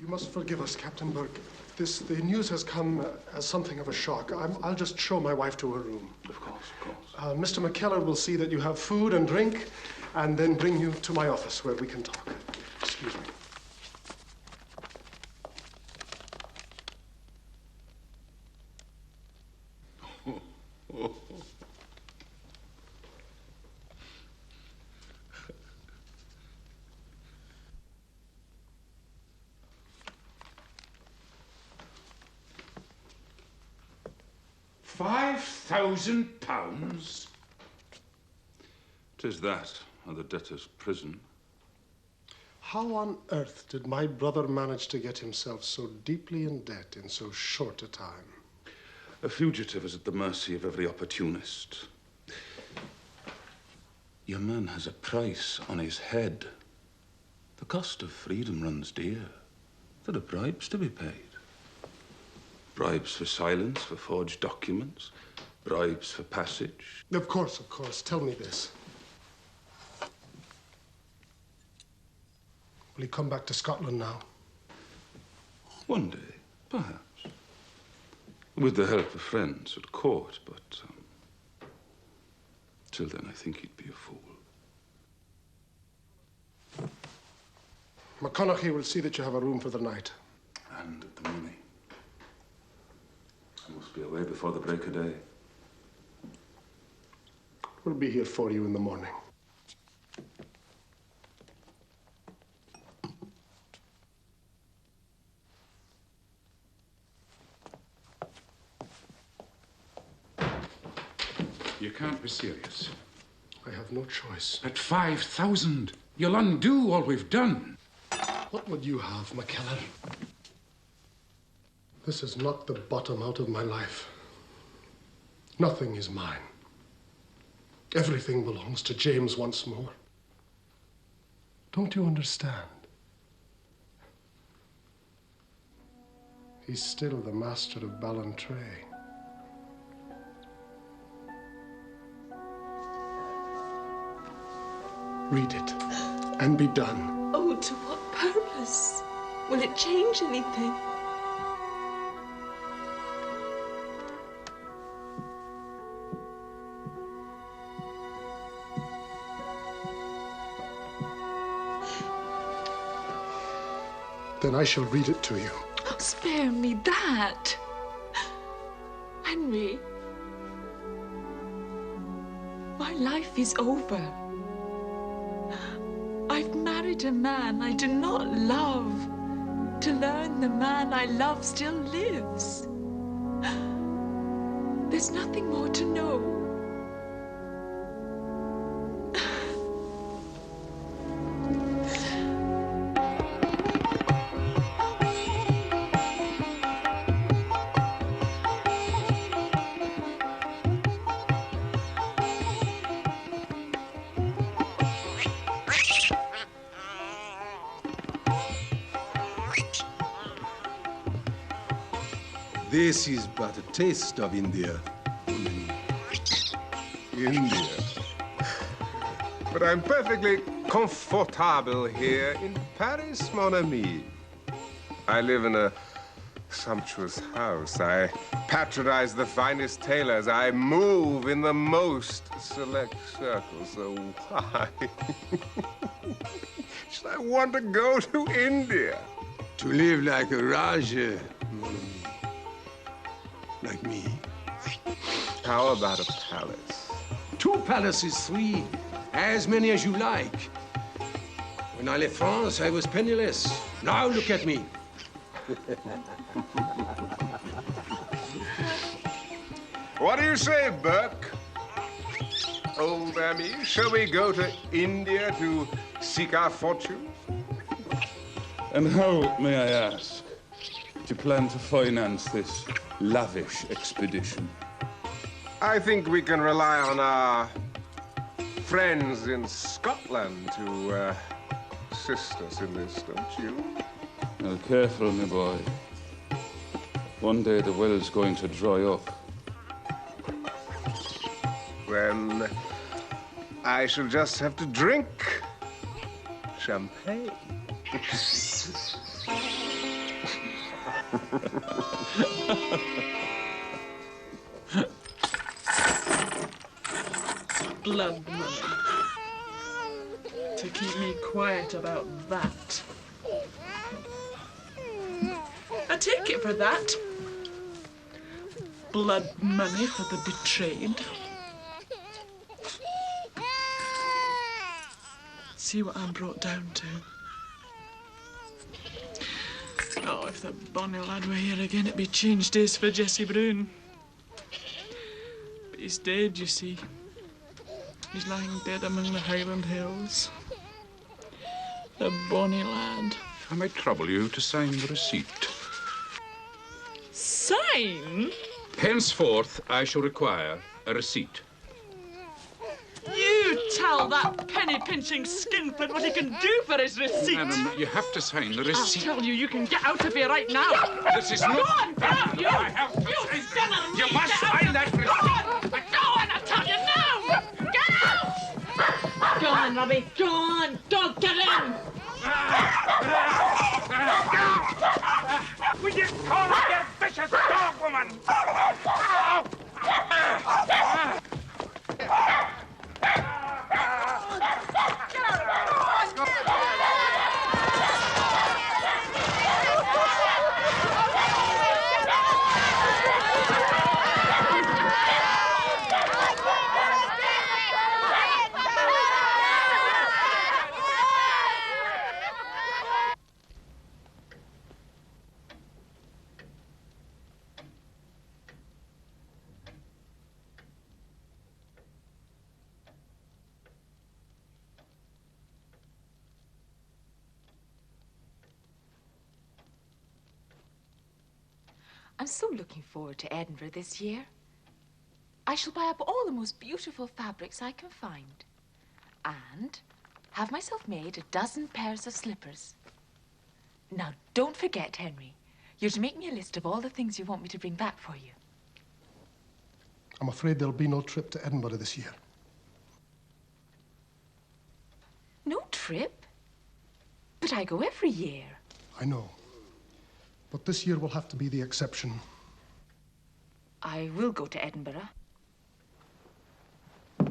[SPEAKER 7] You must forgive us, Captain Burke. The news has come as something of a shock. I'll just show my wife to her room.
[SPEAKER 3] Of course, of course.
[SPEAKER 7] Mr. McKellar will see that you have food and drink, and then bring you to my office where we can talk. Excuse me.
[SPEAKER 3] £5,000? 'Tis that, and the debtor's prison.
[SPEAKER 7] How on earth did my brother manage to get himself so deeply in debt in so short a time?
[SPEAKER 3] A fugitive is at the mercy of every opportunist. Your man has a price on his head. The cost of freedom runs dear. There are bribes to be paid. Bribes for silence, for forged documents, bribes for passage.
[SPEAKER 7] Of course, of course. Tell me this. Will he come back to Scotland now?
[SPEAKER 3] One day, perhaps. With the help of friends at court, but till then I think he'd be a fool.
[SPEAKER 7] McConaughey will see that you have a room for the night.
[SPEAKER 3] And the money. I must be away before the break of day.
[SPEAKER 7] We'll be here for you in the morning.
[SPEAKER 22] You can't be serious.
[SPEAKER 7] I have no choice.
[SPEAKER 22] At 5,000, you'll undo all we've done.
[SPEAKER 7] What would you have, McKellar? This has knocked the bottom out of my life. Nothing is mine. Everything belongs to James once more. Don't you understand? He's still the master of Ballantrae. Read it and be done.
[SPEAKER 5] Oh, to what purpose? Will it change anything?
[SPEAKER 7] Then I shall read it to you.
[SPEAKER 5] Oh, spare me that. Henry, my life is over. I've married a man I do not love to learn the man I love still lives. There's nothing more to know.
[SPEAKER 6] This is but a taste of India. India. But I'm perfectly comfortable here in Paris, mon ami. I live in a sumptuous house. I patronize the finest tailors. I move in the most select circles. So why should I want to go to India?
[SPEAKER 12] To live like a Raja, mon ami. Like me.
[SPEAKER 6] How about a palace?
[SPEAKER 12] 2 palaces, 3. As many as you like. When I left France, I was penniless. Now look at me.
[SPEAKER 6] What do you say, Burke? Old Ami, shall we go to India to seek our fortunes?
[SPEAKER 3] And how, may I ask, do you plan to finance this lavish expedition?
[SPEAKER 6] I think we can rely on our friends in Scotland to assist us in this, don't you?
[SPEAKER 3] Now, careful, my boy. One day the well's going to dry up.
[SPEAKER 6] Then I shall just have to drink champagne.
[SPEAKER 17] Blood money. To keep me quiet about that. I take it for that. Blood money for the betrayed. See what I'm brought down to. Oh, if the bonny lad were here again, it'd be change days for Jessie Brown. But he's dead, you see. He's lying dead among the Highland hills. The bonny lad.
[SPEAKER 2] I might trouble you to sign the receipt.
[SPEAKER 17] Sign?
[SPEAKER 2] Henceforth, I shall require a receipt.
[SPEAKER 17] You tell that penny-pinching skinflint what he can do for his receipt.
[SPEAKER 2] Madam, you have to sign the receipt.
[SPEAKER 17] I'll tell you, you can get out of here right now.
[SPEAKER 2] This is not...
[SPEAKER 17] Go on, get out, you!
[SPEAKER 2] I have to
[SPEAKER 17] You sinner!
[SPEAKER 2] You must sign that receipt.
[SPEAKER 17] Go on, I tell you now! Get out! Go on, Robbie, go on! Don't get in!
[SPEAKER 4] Will you call up your vicious dog, woman?
[SPEAKER 5] I'm so looking forward to Edinburgh this year. I shall buy up all the most beautiful fabrics I can find and have myself made a dozen pairs of slippers. Now, don't forget, Henry. You're to make me a list of all the things you want me to bring back for you.
[SPEAKER 7] I'm afraid there'll be no trip to Edinburgh this year.
[SPEAKER 5] No trip? But I go every year.
[SPEAKER 7] I know. But this year will have to be the exception.
[SPEAKER 5] I will go to Edinburgh.
[SPEAKER 7] You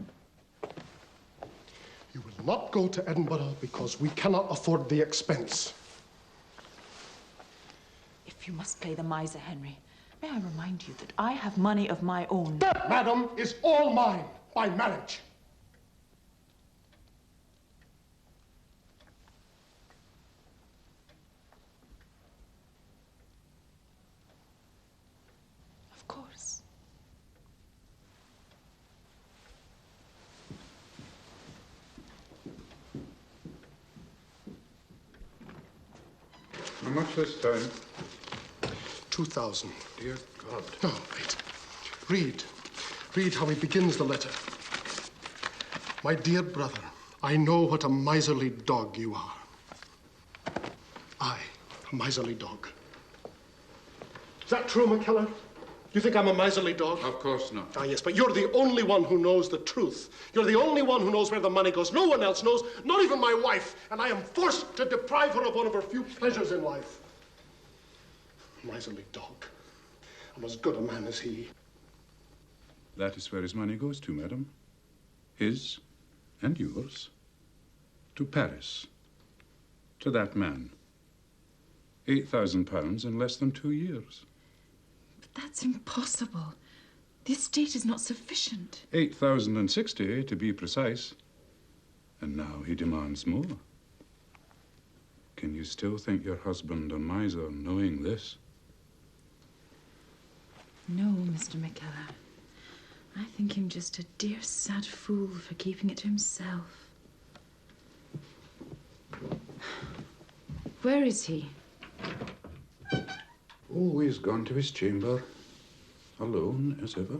[SPEAKER 7] will not go to Edinburgh because we cannot afford the expense.
[SPEAKER 9] If you must play the miser, Henry, may I remind you that I have money of my own.
[SPEAKER 7] That, madam, is all mine by marriage.
[SPEAKER 5] Of course.
[SPEAKER 2] How much this time?
[SPEAKER 7] 2,000.
[SPEAKER 2] Dear God.
[SPEAKER 7] Oh, wait. Read. Read how he begins the letter. My dear brother, I know what a miserly dog you are. I, a miserly dog. Is that true, McKellar? You think I'm a miserly dog?
[SPEAKER 2] Of course not.
[SPEAKER 7] Ah, yes, but you're the only one who knows the truth. You're the only one who knows where the money goes. No one else knows, not even my wife. And I am forced to deprive her of one of her few pleasures in life. Miserly dog. I'm as good a man as he.
[SPEAKER 2] That is where his money goes to, madam. His and yours. To Paris. To that man. £8,000 in less than 2 years.
[SPEAKER 9] But that's impossible. The estate is not sufficient.
[SPEAKER 2] 8,060, to be precise. And now he demands more. Can you still think your husband a miser knowing this?
[SPEAKER 9] No, Mr. McKellar. I think him just a dear, sad fool for keeping it to himself. Where is he?
[SPEAKER 2] Oh, he's gone to his chamber. Alone, as ever.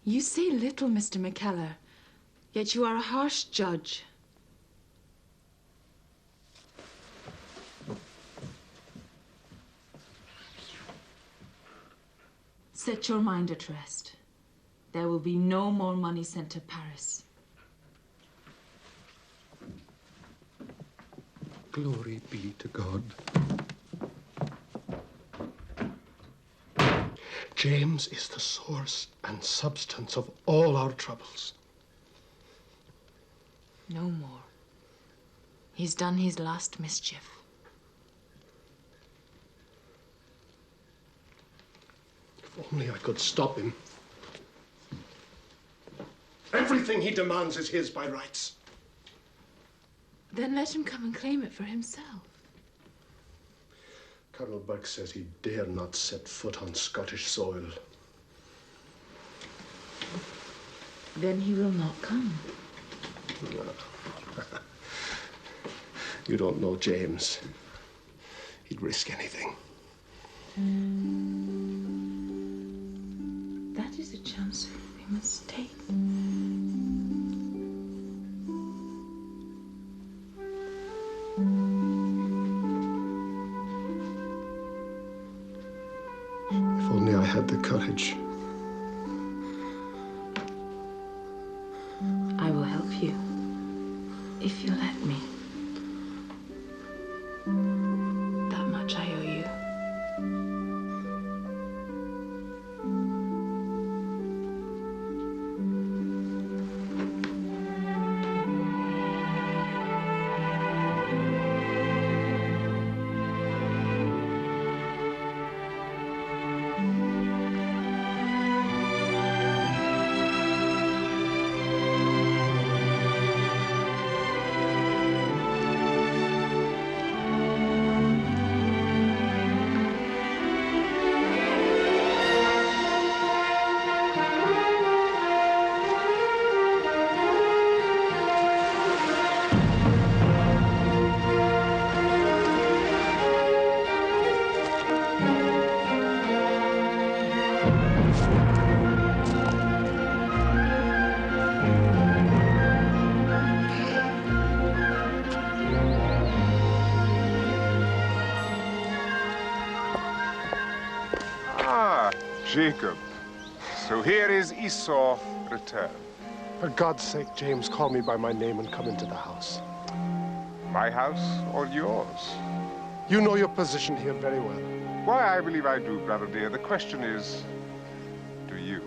[SPEAKER 9] You say little, Mr. McKellar, yet you are a harsh judge. Set your mind at rest. There will be no more money sent to Paris.
[SPEAKER 2] Glory be to God.
[SPEAKER 7] James is the source and substance of all our troubles.
[SPEAKER 5] No more. He's done his last mischief.
[SPEAKER 7] If only I could stop him. Everything he demands is his by rights.
[SPEAKER 5] Then let him come and claim it for himself.
[SPEAKER 7] Colonel Burke says he dare not set foot on Scottish soil.
[SPEAKER 9] Then he will not come.
[SPEAKER 7] You don't know James. He'd risk anything.
[SPEAKER 9] That is a chance we must take.
[SPEAKER 7] If only I had the courage.
[SPEAKER 9] I will help you, if you let me. That much I owe you.
[SPEAKER 1] Jacob. So here is Esau returned.
[SPEAKER 7] For God's sake, James, call me by my name and come into the house.
[SPEAKER 6] My house or yours?
[SPEAKER 7] You know your position here very well.
[SPEAKER 6] Why, I believe I do, brother dear. The question is, do you?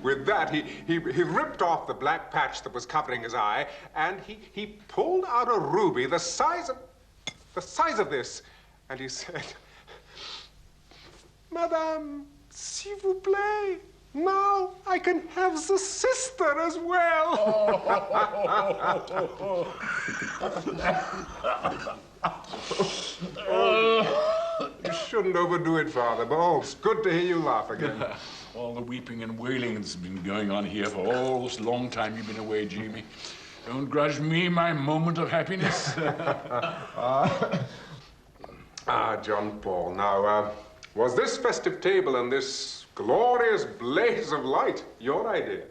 [SPEAKER 6] With that, he ripped off the black patch that was covering his eye, and he pulled out a ruby the size of this, and he said, "Madame, s'il vous plaît, now I can have the sister as well." You shouldn't overdo it, Father, but oh, it's good to hear you laugh again.
[SPEAKER 2] All the weeping and wailing that's been going on here for all this long time you've been away, Jamie. Don't grudge me my moment of happiness.
[SPEAKER 6] John Paul, now, was this festive table and this glorious blaze of light your idea?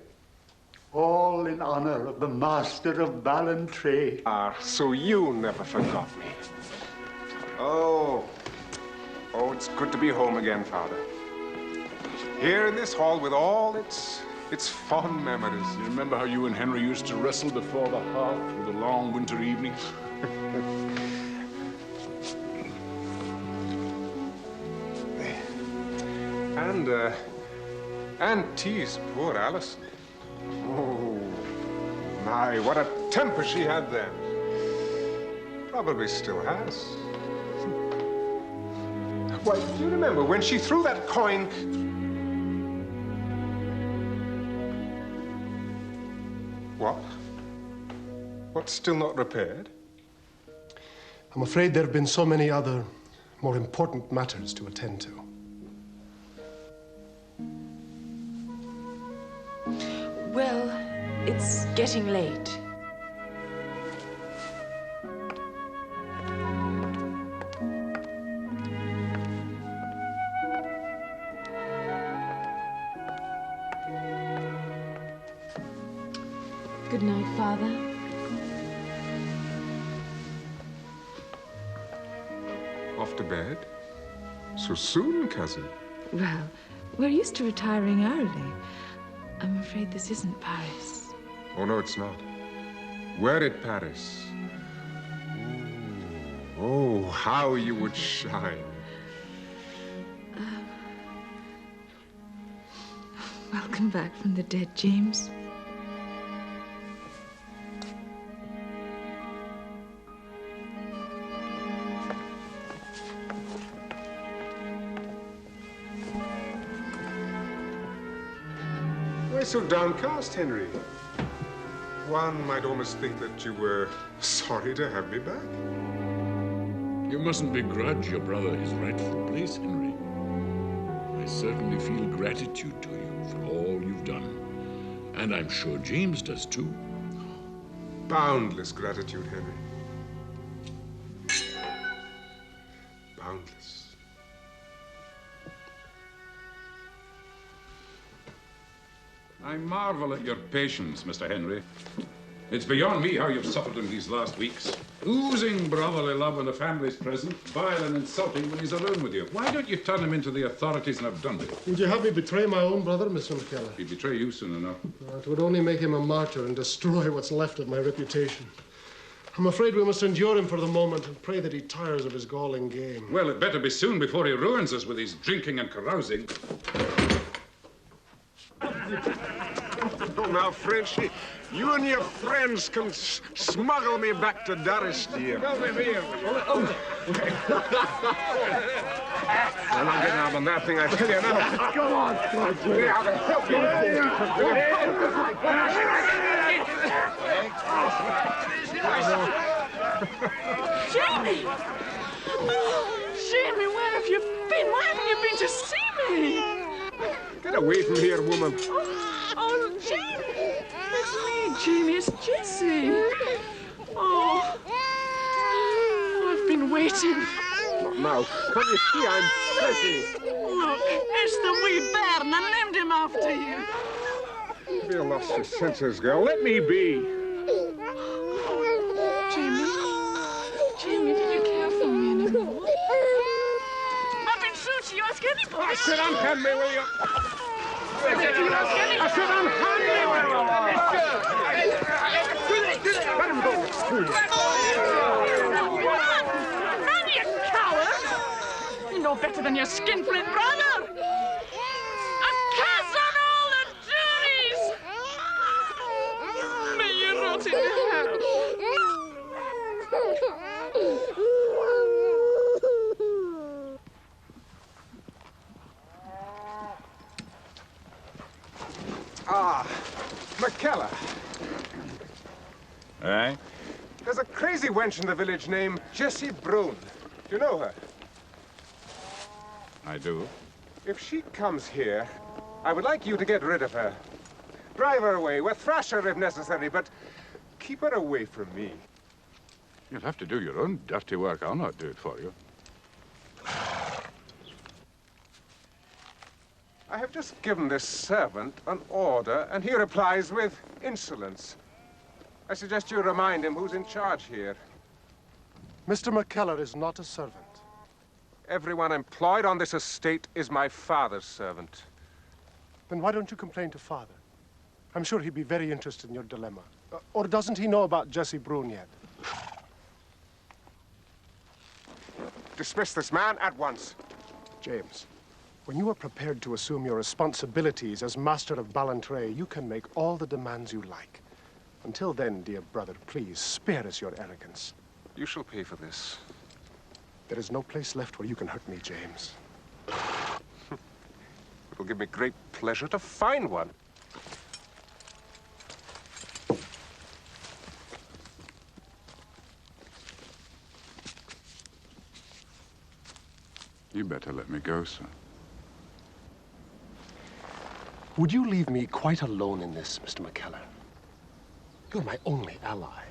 [SPEAKER 8] All in honor of the master of Ballantrae.
[SPEAKER 6] So you never forgot me. Oh, it's good to be home again, Father. Here in this hall with all its fond memories.
[SPEAKER 2] You remember how you and Henry used to wrestle before the hearth through the long winter evenings?
[SPEAKER 6] And tease poor Alison. Oh, my, what a temper she had then. Probably still has. Why, do you remember when she threw that coin? What? What's still not repaired?
[SPEAKER 7] I'm afraid there have been so many other, more important matters to attend to.
[SPEAKER 5] Well, it's getting late. Good night, Father.
[SPEAKER 6] Off to bed? So soon, cousin?
[SPEAKER 9] Well, we're used to retiring early. I'm afraid this isn't Paris.
[SPEAKER 6] Oh, no, it's not. We're at Paris. Oh, how you would shine.
[SPEAKER 9] Welcome back from the dead, James.
[SPEAKER 6] Why so downcast, Henry? One might almost think that you were sorry to have me back.
[SPEAKER 2] You mustn't begrudge your brother his rightful place, Henry. I certainly feel gratitude to you for all you've done. And I'm sure James does too.
[SPEAKER 6] Boundless gratitude, Henry. Boundless.
[SPEAKER 14] I marvel at your patience, Mr. Henry. It's beyond me how you've suffered him these last weeks. Oozing brotherly love when the family's present, vile and insulting when he's alone with you. Why don't you turn him into the authorities and have done with it?
[SPEAKER 7] Would you have me betray my own brother, Mr. McKellar?
[SPEAKER 14] He'd betray you soon enough.
[SPEAKER 7] It would only make him a martyr and destroy what's left of my reputation. I'm afraid we must endure him for the moment and pray that he tires of his galling game.
[SPEAKER 14] Well, it better be soon before he ruins us with his drinking and carousing.
[SPEAKER 6] Oh, now, Frenchy, you and your friends can smuggle me back to Darrisdeer. I'm not getting out on that thing, I tell you now.
[SPEAKER 4] Go on,
[SPEAKER 17] Jamie! Jamie, where have you been? Why haven't you been to see me?
[SPEAKER 6] Get away from here, woman.
[SPEAKER 17] Oh, Jamie! It's me, Jamie. It's Jessie. Oh, I've been waiting.
[SPEAKER 6] Not now. Can't you see I'm busy?
[SPEAKER 17] Look, it's the wee bairn. I named him after you.
[SPEAKER 6] Have you lost your senses, girl? Let me be.
[SPEAKER 17] Jamie, do you care for me anymore? I've been true to you. Ask anybody.
[SPEAKER 6] I said unhand me, will you?
[SPEAKER 17] I
[SPEAKER 6] said unhand me, will you? Let him go.
[SPEAKER 17] Man, you coward! You're no better than your skinflint brother! A curse on all the Duries! May you rot in hell!
[SPEAKER 6] Ah, McKellar.
[SPEAKER 14] Aye?
[SPEAKER 6] There's a crazy wench in the village named Jessie Brune. Do you know her?
[SPEAKER 14] I do.
[SPEAKER 6] If she comes here, I would like you to get rid of her. Drive her away. We'll thrash her if necessary, but keep her away from me.
[SPEAKER 14] You'll have to do your own dirty work. I'll not do it for you.
[SPEAKER 6] I have just given this servant an order, and he replies with insolence. I suggest you remind him who's in charge here.
[SPEAKER 7] Mr. McKellar is not a servant.
[SPEAKER 6] Everyone employed on this estate is my father's servant.
[SPEAKER 7] Then why don't you complain to Father? I'm sure he'd be very interested in your dilemma. Or doesn't he know about Jessie Brune yet?
[SPEAKER 6] Dismiss this man at once.
[SPEAKER 7] James, when you are prepared to assume your responsibilities as master of Ballantrae, you can make all the demands you like. Until then, dear brother, please spare us your arrogance.
[SPEAKER 6] You shall pay for this.
[SPEAKER 7] There is no place left where you can hurt me, James.
[SPEAKER 6] It will give me great pleasure to find one.
[SPEAKER 14] You better let me go, sir.
[SPEAKER 7] Would you leave me quite alone in this, Mr. McKellar? You're my only ally.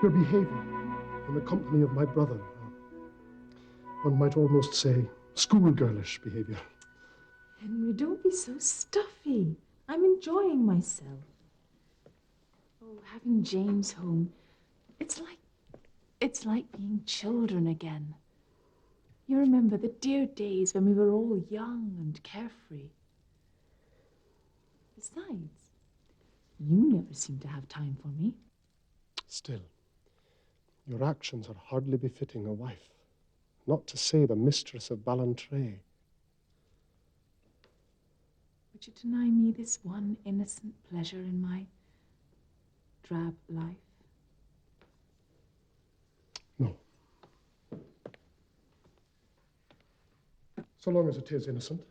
[SPEAKER 7] Your behavior in the company of my brother, one might almost say schoolgirlish behavior.
[SPEAKER 9] Henry, don't be so stuffy. I'm enjoying myself. Oh, having James home, it's like being children again. You remember the dear days when we were all young and carefree. Besides, you never seem to have time for me.
[SPEAKER 7] Still, your actions are hardly befitting a wife, not to say the mistress of Ballantrae.
[SPEAKER 9] Would you deny me this one innocent pleasure in my drab life?
[SPEAKER 7] No. So long as it is innocent.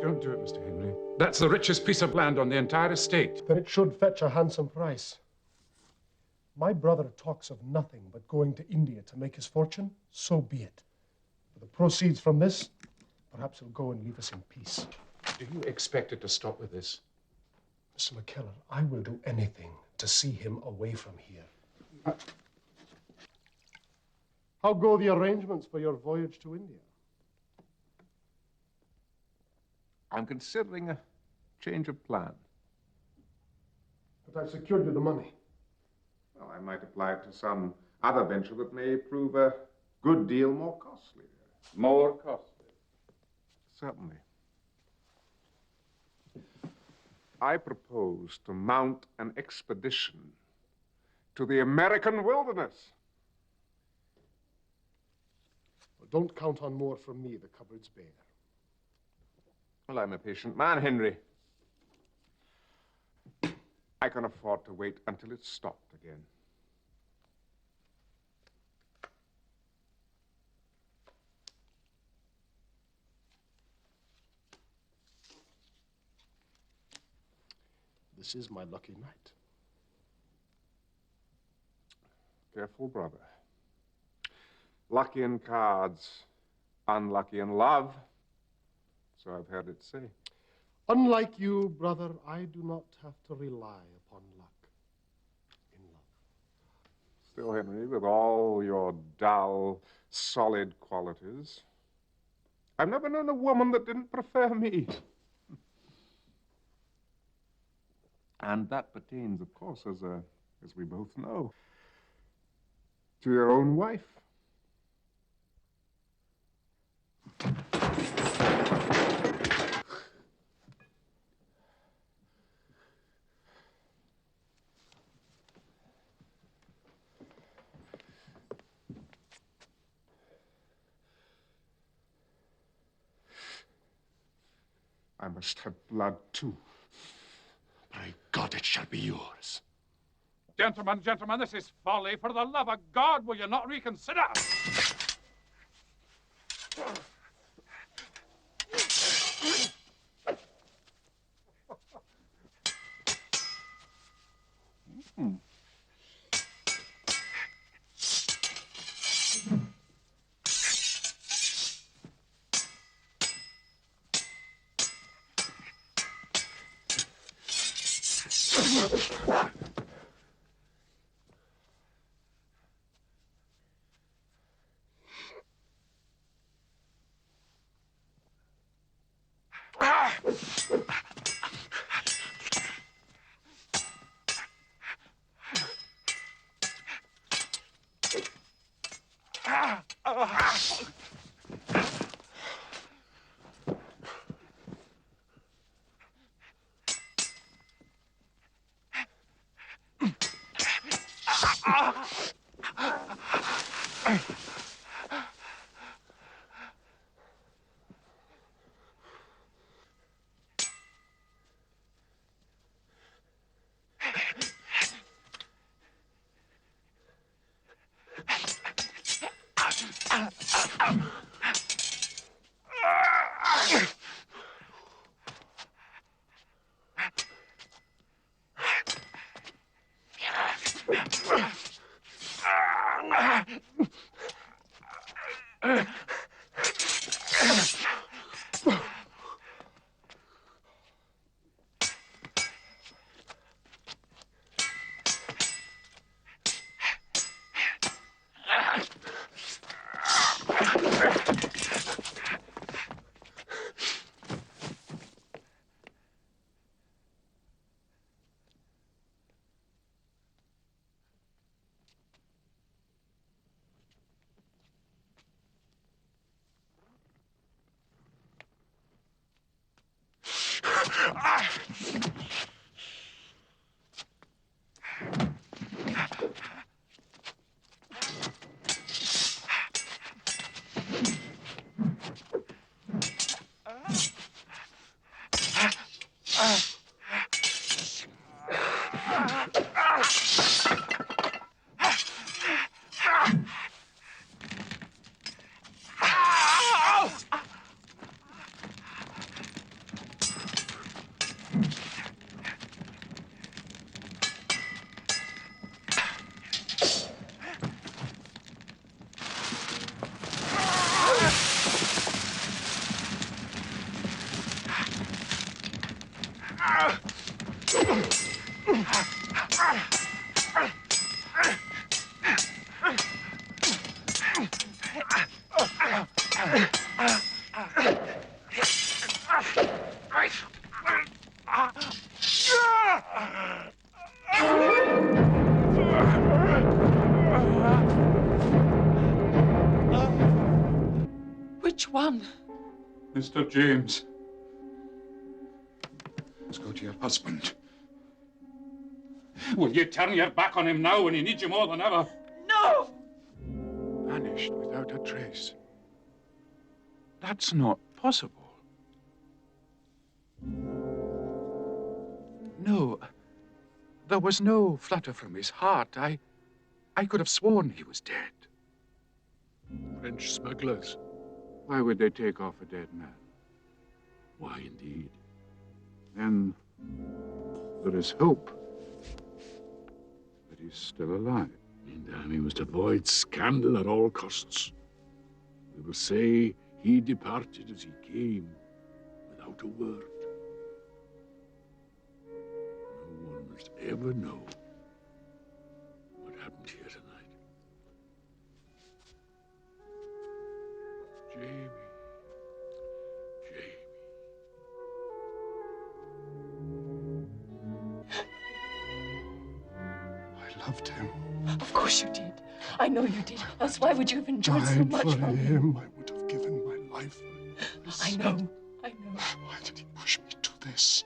[SPEAKER 14] Don't do it, Mr. Henry. That's the richest piece of land on the entire estate.
[SPEAKER 7] Then it should fetch a handsome price. My brother talks of nothing but going to India to make his fortune. So be it. For the proceeds from this, perhaps he'll go and leave us in peace.
[SPEAKER 14] Do you expect it to stop with this?
[SPEAKER 7] Mr. McKellar, I will do anything to see him away from here. How go the arrangements for your voyage to India?
[SPEAKER 1] I'm considering a change of plan.
[SPEAKER 7] But I've secured you the money.
[SPEAKER 1] Well, I might apply it to some other venture that may prove a good deal more costly.
[SPEAKER 14] More costly?
[SPEAKER 1] Certainly. I propose to mount an expedition to the American wilderness.
[SPEAKER 7] Well, don't count on more from me, the cupboard's bare.
[SPEAKER 1] Well, I'm a patient man, Henry. I can afford to wait until it's stopped again.
[SPEAKER 7] This is my lucky night.
[SPEAKER 1] Careful, brother. Lucky in cards, unlucky in love. So I've heard it say.
[SPEAKER 7] Unlike you, brother, I do not have to rely upon luck in love.
[SPEAKER 1] Still, Henry, with all your dull, solid qualities, I've never known a woman that didn't prefer me. And that pertains, of course, as we both know, to your own wife. I must have blood, too.
[SPEAKER 7] By God, it shall be yours.
[SPEAKER 14] Gentlemen, gentlemen, this is folly. For the love of God, will you not reconsider?
[SPEAKER 17] Which one?
[SPEAKER 14] Mr. James. Let's go to your husband. Will you turn your back on him now when he needs you more than ever?
[SPEAKER 17] No!
[SPEAKER 14] Vanished without a trace. That's not possible. No. There was no flutter from his heart. I could have sworn he was dead.
[SPEAKER 2] French smugglers.
[SPEAKER 14] Why would they take off a dead man?
[SPEAKER 2] Why, indeed?
[SPEAKER 14] Then there is hope that he's still alive.
[SPEAKER 2] Meantime, we must avoid scandal at all costs. We will say he departed as he came, without a word. No one must ever know what happened here tonight. Jamie.
[SPEAKER 7] I loved him.
[SPEAKER 17] Of course you did. I know you did. Else why would you have enjoyed so
[SPEAKER 7] Died
[SPEAKER 17] much
[SPEAKER 7] for
[SPEAKER 17] from
[SPEAKER 7] him. I would have given my life for him.
[SPEAKER 17] I know. I know.
[SPEAKER 7] Why did he push me to this?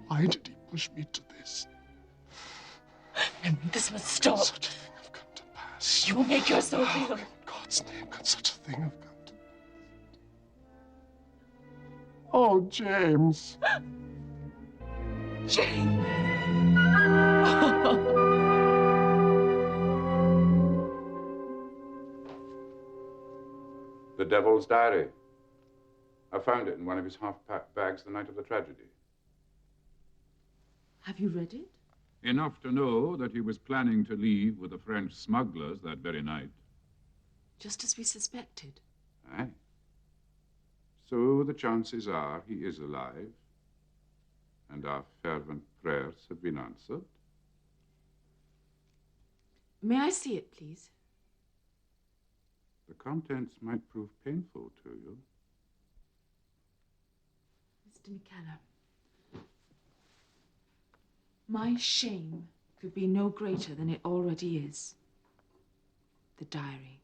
[SPEAKER 7] Why did he push me to this?
[SPEAKER 17] Henry, this must stop.
[SPEAKER 7] Such a thing have come to pass.
[SPEAKER 17] You will make yourself ill.
[SPEAKER 7] In God's name, could such a thing have come to pass? Oh, James.
[SPEAKER 17] James.
[SPEAKER 14] The Devil's Diary. I found it in one of his half-packed bags the night of the tragedy.
[SPEAKER 9] Have you read it?
[SPEAKER 14] Enough to know that he was planning to leave with the French smugglers that very night.
[SPEAKER 9] Just as we suspected.
[SPEAKER 14] Aye. So the chances are he is alive, and our fervent prayers have been answered.
[SPEAKER 9] May I see it, please?
[SPEAKER 14] The contents might prove painful to you.
[SPEAKER 9] Mr. McKellar, my shame could be no greater than it already is. The diary.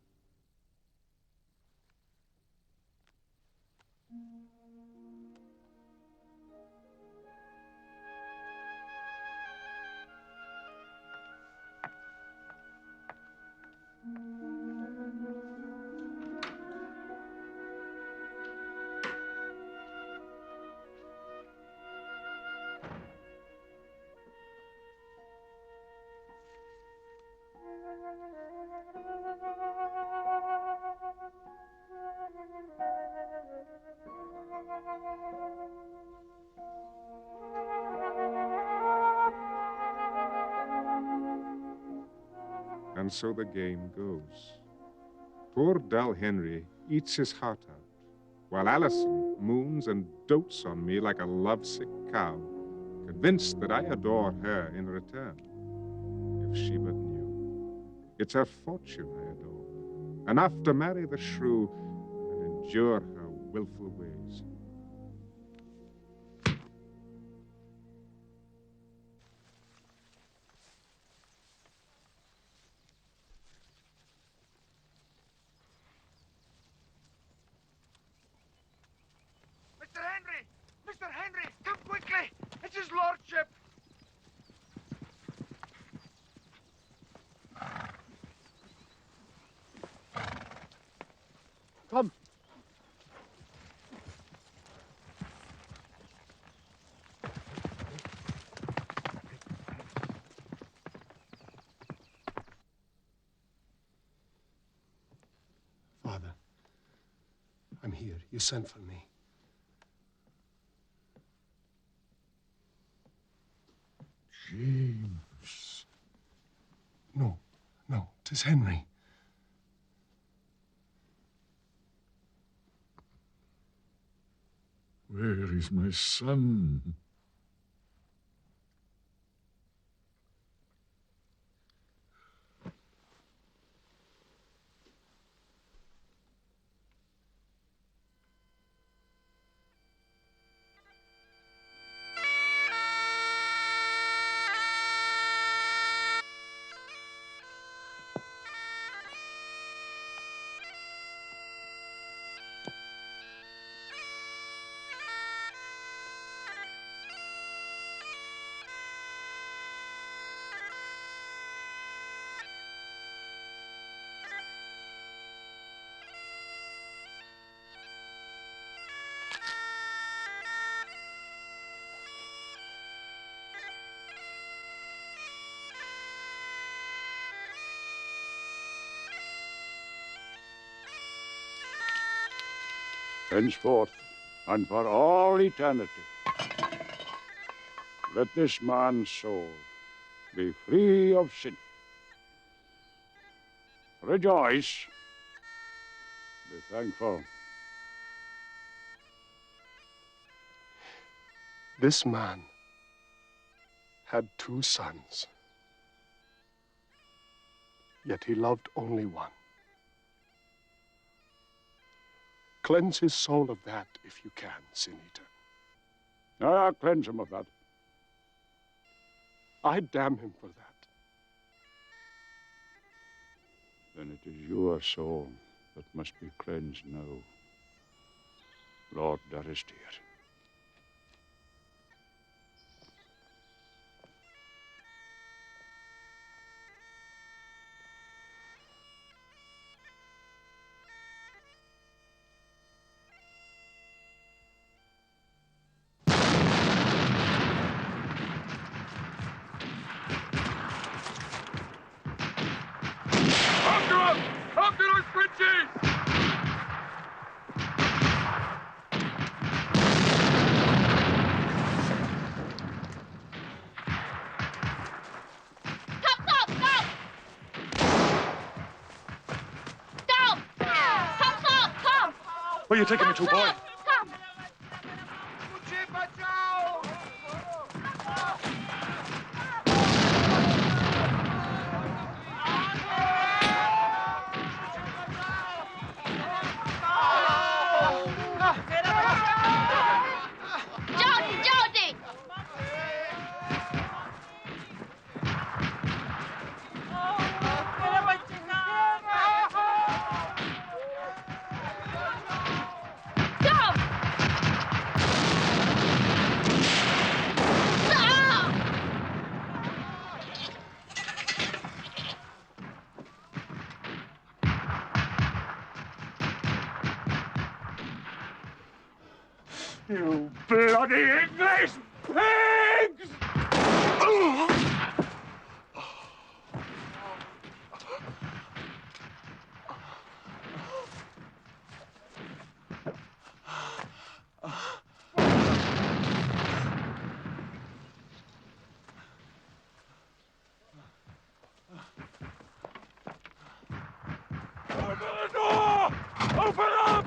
[SPEAKER 1] And so the game goes. Poor dull Henry eats his heart out, while Alison moons and dotes on me like a lovesick cow, convinced that I adore her in return. If she but knew. It's her fortune I adore, enough to marry the shrew and endure her willful ways.
[SPEAKER 4] Mr. Henry! Mr. Henry! Come quickly! It's his lordship!
[SPEAKER 7] Come. Father, I'm here. You sent for me.
[SPEAKER 6] James. No, no, 'tis Henry.
[SPEAKER 22] Where is my son?
[SPEAKER 12] Henceforth, and for all eternity, let this man's soul be free of sin. Rejoice. Be thankful.
[SPEAKER 6] This man had 2 sons, yet he loved only one. Cleanse his soul of that if you can, Sin Eater.
[SPEAKER 12] I'll cleanse him of that.
[SPEAKER 6] I damn him for that.
[SPEAKER 12] Then it is your soul that must be cleansed now, Lord Daristyr.
[SPEAKER 4] After him! After those Frenchies!
[SPEAKER 3] Where are you taking me to, boy?
[SPEAKER 10] Jody!
[SPEAKER 4] You bloody English pigs! Open the door! Open up!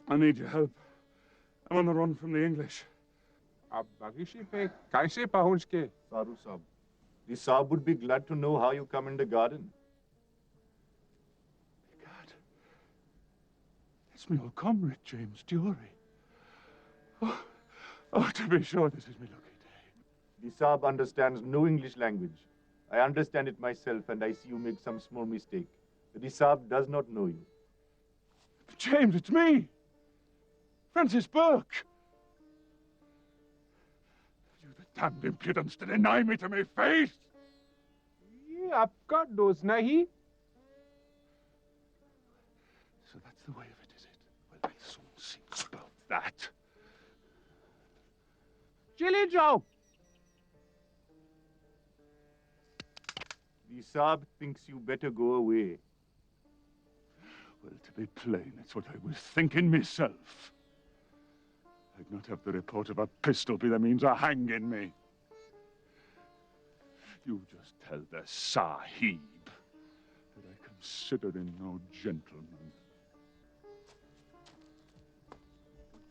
[SPEAKER 4] I need your help. I'm on the run from the English.
[SPEAKER 13] Saru Sahib, the Saab would be glad to know how you come in the garden.
[SPEAKER 3] It's my old comrade, James Dury. Oh, to be sure, this is me lucky day.
[SPEAKER 13] The Saab understands no English language. I understand it myself, and I see you make some small mistake. The Saab does not know you.
[SPEAKER 3] James, it's me! Francis Burke! You the Damned impudence to deny me to my face!
[SPEAKER 6] Ye आपका दोस्त नहीं?
[SPEAKER 3] So that's the way of it, is it? Well, we'll soon see about that.
[SPEAKER 6] चले जाओ.
[SPEAKER 13] The Saab thinks you better go away.
[SPEAKER 3] Well, to be plain, it's what I was thinking myself. I'd not have the report of a pistol be the means of hanging me. You just tell the Sahib that I consider him no gentleman.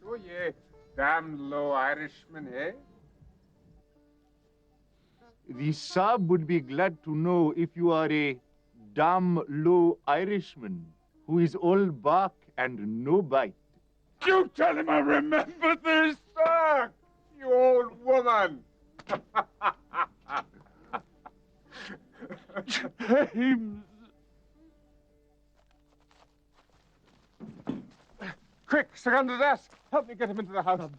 [SPEAKER 6] So ye damn low Irishman, eh?
[SPEAKER 13] The Saab would be glad to know if you are a damn low Irishman who is all bark and no bite.
[SPEAKER 6] You tell him I remember this, sir! You old woman!
[SPEAKER 3] James!
[SPEAKER 6] Quick, second to the desk. Help me get him into the house.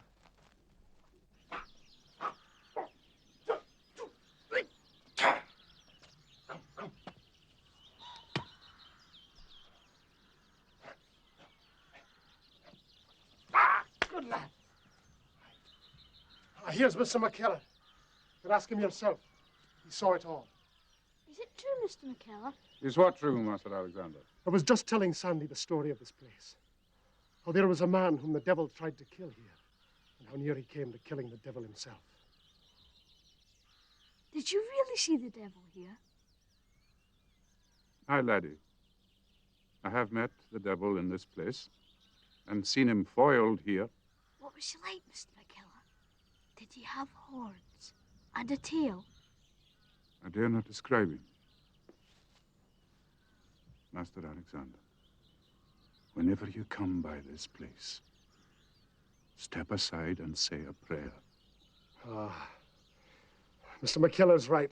[SPEAKER 7] Good lad. Here's Mr. McKellar. You can ask him yourself. He saw it all.
[SPEAKER 19] Is it true, Mr. McKellar?
[SPEAKER 14] Is what true, Master Alexander?
[SPEAKER 7] I was just telling Sandy the story of this place. How there was a man whom the devil tried to kill here, and how near he came to killing the devil himself.
[SPEAKER 19] Did you really see the devil here?
[SPEAKER 14] Aye, laddie. I have met the devil in this place, and seen him foiled here.
[SPEAKER 19] What was he like, Mr. McKellar? Did he have horns and a tail?
[SPEAKER 14] I dare not describe him. Master Alexander, whenever you come by this place, step aside and say a prayer.
[SPEAKER 7] Ah, Mr. McKellar's right.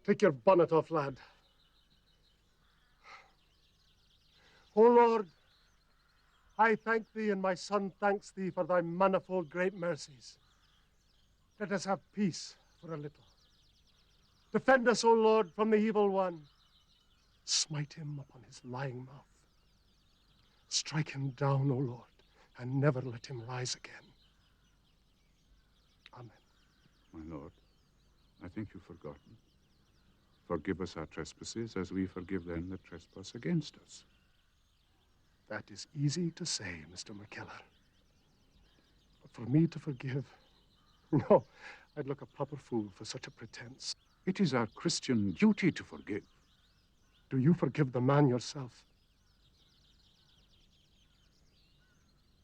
[SPEAKER 7] Take your bonnet off, lad. O Lord, I thank thee, and my son thanks thee for thy manifold great mercies. Let us have peace for a little. Defend us, O Lord, from the evil one. Smite him upon his lying mouth. Strike him down, O Lord, and never let him rise again. Amen.
[SPEAKER 14] My Lord, I think you've forgotten. Forgive us our trespasses as we forgive them that trespass against us.
[SPEAKER 7] That is easy to say, Mr. McKellar. But for me to forgive, no, I'd look a proper fool for such a pretense.
[SPEAKER 14] It is our Christian duty to forgive.
[SPEAKER 7] Do you forgive the man yourself?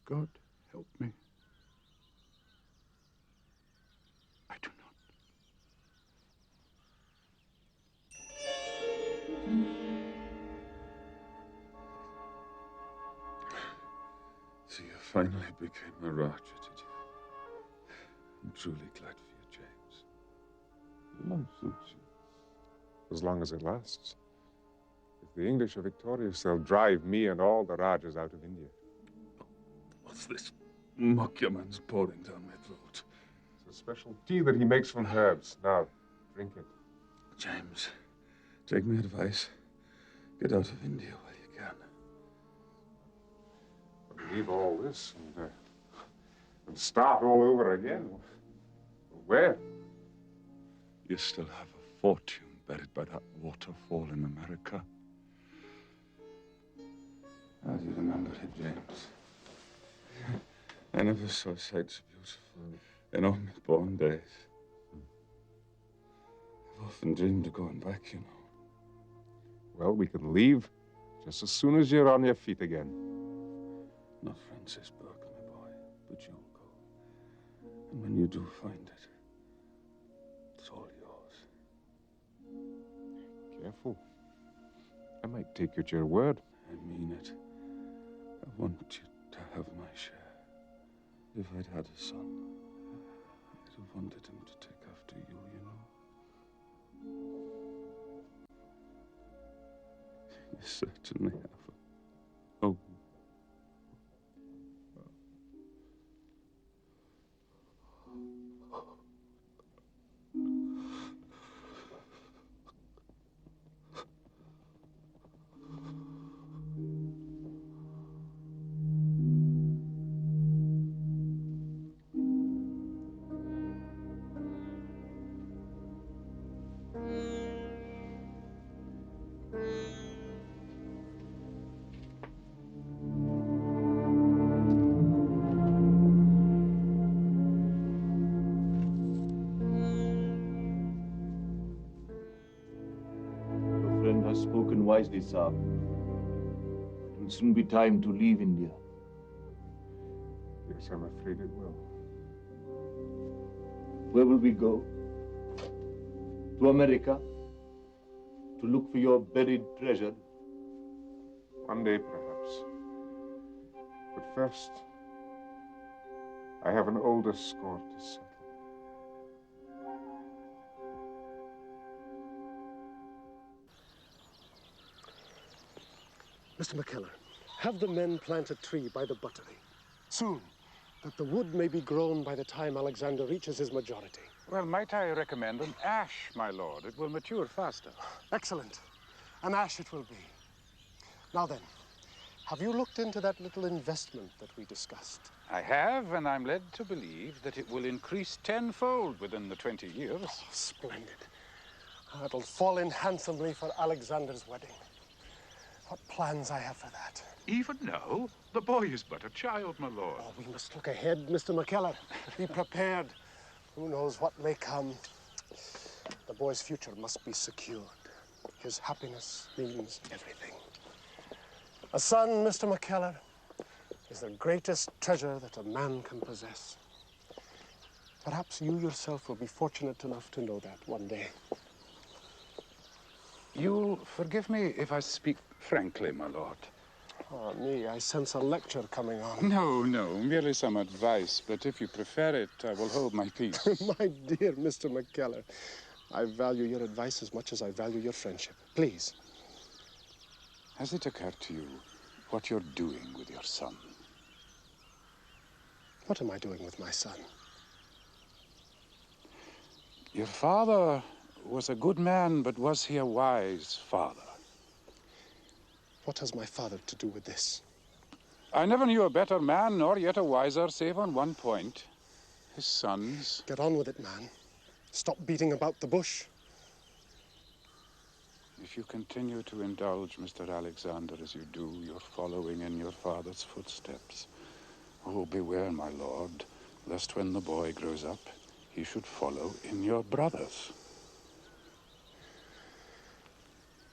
[SPEAKER 14] God help me. I do not.
[SPEAKER 3] So you finally became a Raja, did you? I'm truly glad for you, James.
[SPEAKER 1] Love suits you. As long as it lasts. If the English are victorious, they'll drive me and all the Rajas out of India.
[SPEAKER 3] What's this muck your man's pouring down my throat?
[SPEAKER 1] It's a special tea that he makes from herbs. Now, drink it.
[SPEAKER 3] James, take my advice. Get out of India while you can.
[SPEAKER 1] But leave all this and start all over again. Where?
[SPEAKER 3] You still have a fortune buried by that waterfall in America. How do you remember it, James? I never saw sights so beautiful in all my born days. I've often dreamed of going back, you know.
[SPEAKER 1] Well, we can leave just as soon as you're on your feet again.
[SPEAKER 3] Not Francis Burke, my boy, but you'll go. And when you do find it, it's all yours.
[SPEAKER 1] Careful. I might take you at your word.
[SPEAKER 3] I mean it. I want you to have my share. If I'd had a son, I'd have wanted him to take after you, you know. You certainly have. Oh.
[SPEAKER 13] wisely, Saab. It will soon be time to leave India.
[SPEAKER 1] Yes, I'm afraid it will.
[SPEAKER 13] Where will we go? To America? To look for your buried treasure?
[SPEAKER 1] One day, perhaps. But first, I have an older score to settle.
[SPEAKER 7] Mr. McKellar, have the men plant a tree by the buttery. Soon, that the wood may be grown by the time Alexander reaches his majority.
[SPEAKER 14] Well, might I recommend an ash, my lord? It will mature faster.
[SPEAKER 7] Excellent. An ash it will be. Now then, have you looked into that little investment that we discussed?
[SPEAKER 14] I have, and I'm led to believe that it will increase tenfold within the 20 years.
[SPEAKER 7] Oh, splendid. It'll fall in handsomely for Alexander's wedding. What plans I have for that.
[SPEAKER 14] Even now? The boy is but a child, my lord.
[SPEAKER 7] Oh, we must look ahead, Mr. McKellar. Be prepared. Who knows what may come. The boy's future must be secured. His happiness means everything. A son, Mr. McKellar, is the greatest treasure that a man can possess. Perhaps you yourself will be fortunate enough to know that one day.
[SPEAKER 14] You'll forgive me if I speak frankly, my lord.
[SPEAKER 7] Oh, me, I sense a lecture coming on.
[SPEAKER 14] No, merely some advice, but if you prefer it, I will hold my peace.
[SPEAKER 7] My dear Mr. McKellar, I value your advice as much as I value your friendship. Please.
[SPEAKER 14] Has it occurred to you what you're doing with your son?
[SPEAKER 7] What am I doing with my son?
[SPEAKER 14] Your father was a good man, but was he a wise father?
[SPEAKER 7] What has my father to do with this?
[SPEAKER 14] I never knew a better man, nor yet a wiser, save on one point. His sons.
[SPEAKER 7] Get on with it, man. Stop beating about the bush.
[SPEAKER 14] If you continue to indulge Mr. Alexander as you do, you're following in your father's footsteps. Oh, beware, my lord, lest when the boy grows up, he should follow in your brother's.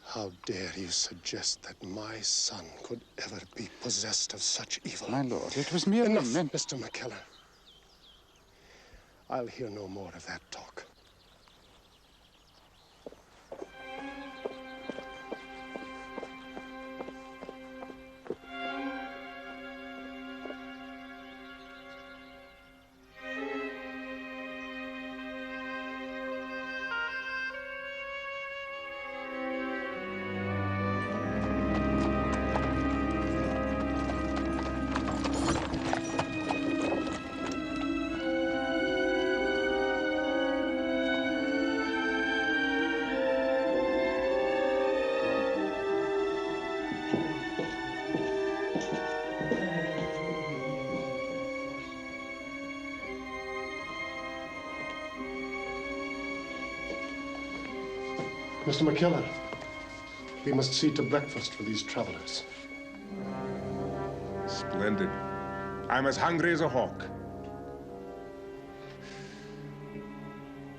[SPEAKER 7] How dare you suggest that my son could ever be possessed of such evil?
[SPEAKER 14] My lord, it was merely
[SPEAKER 7] Enough,
[SPEAKER 14] meant...
[SPEAKER 7] Mr. McKellar. I'll hear no more of that talk. Mr. McKellar, we must see to breakfast for these travelers.
[SPEAKER 1] Splendid. I'm as hungry as a hawk.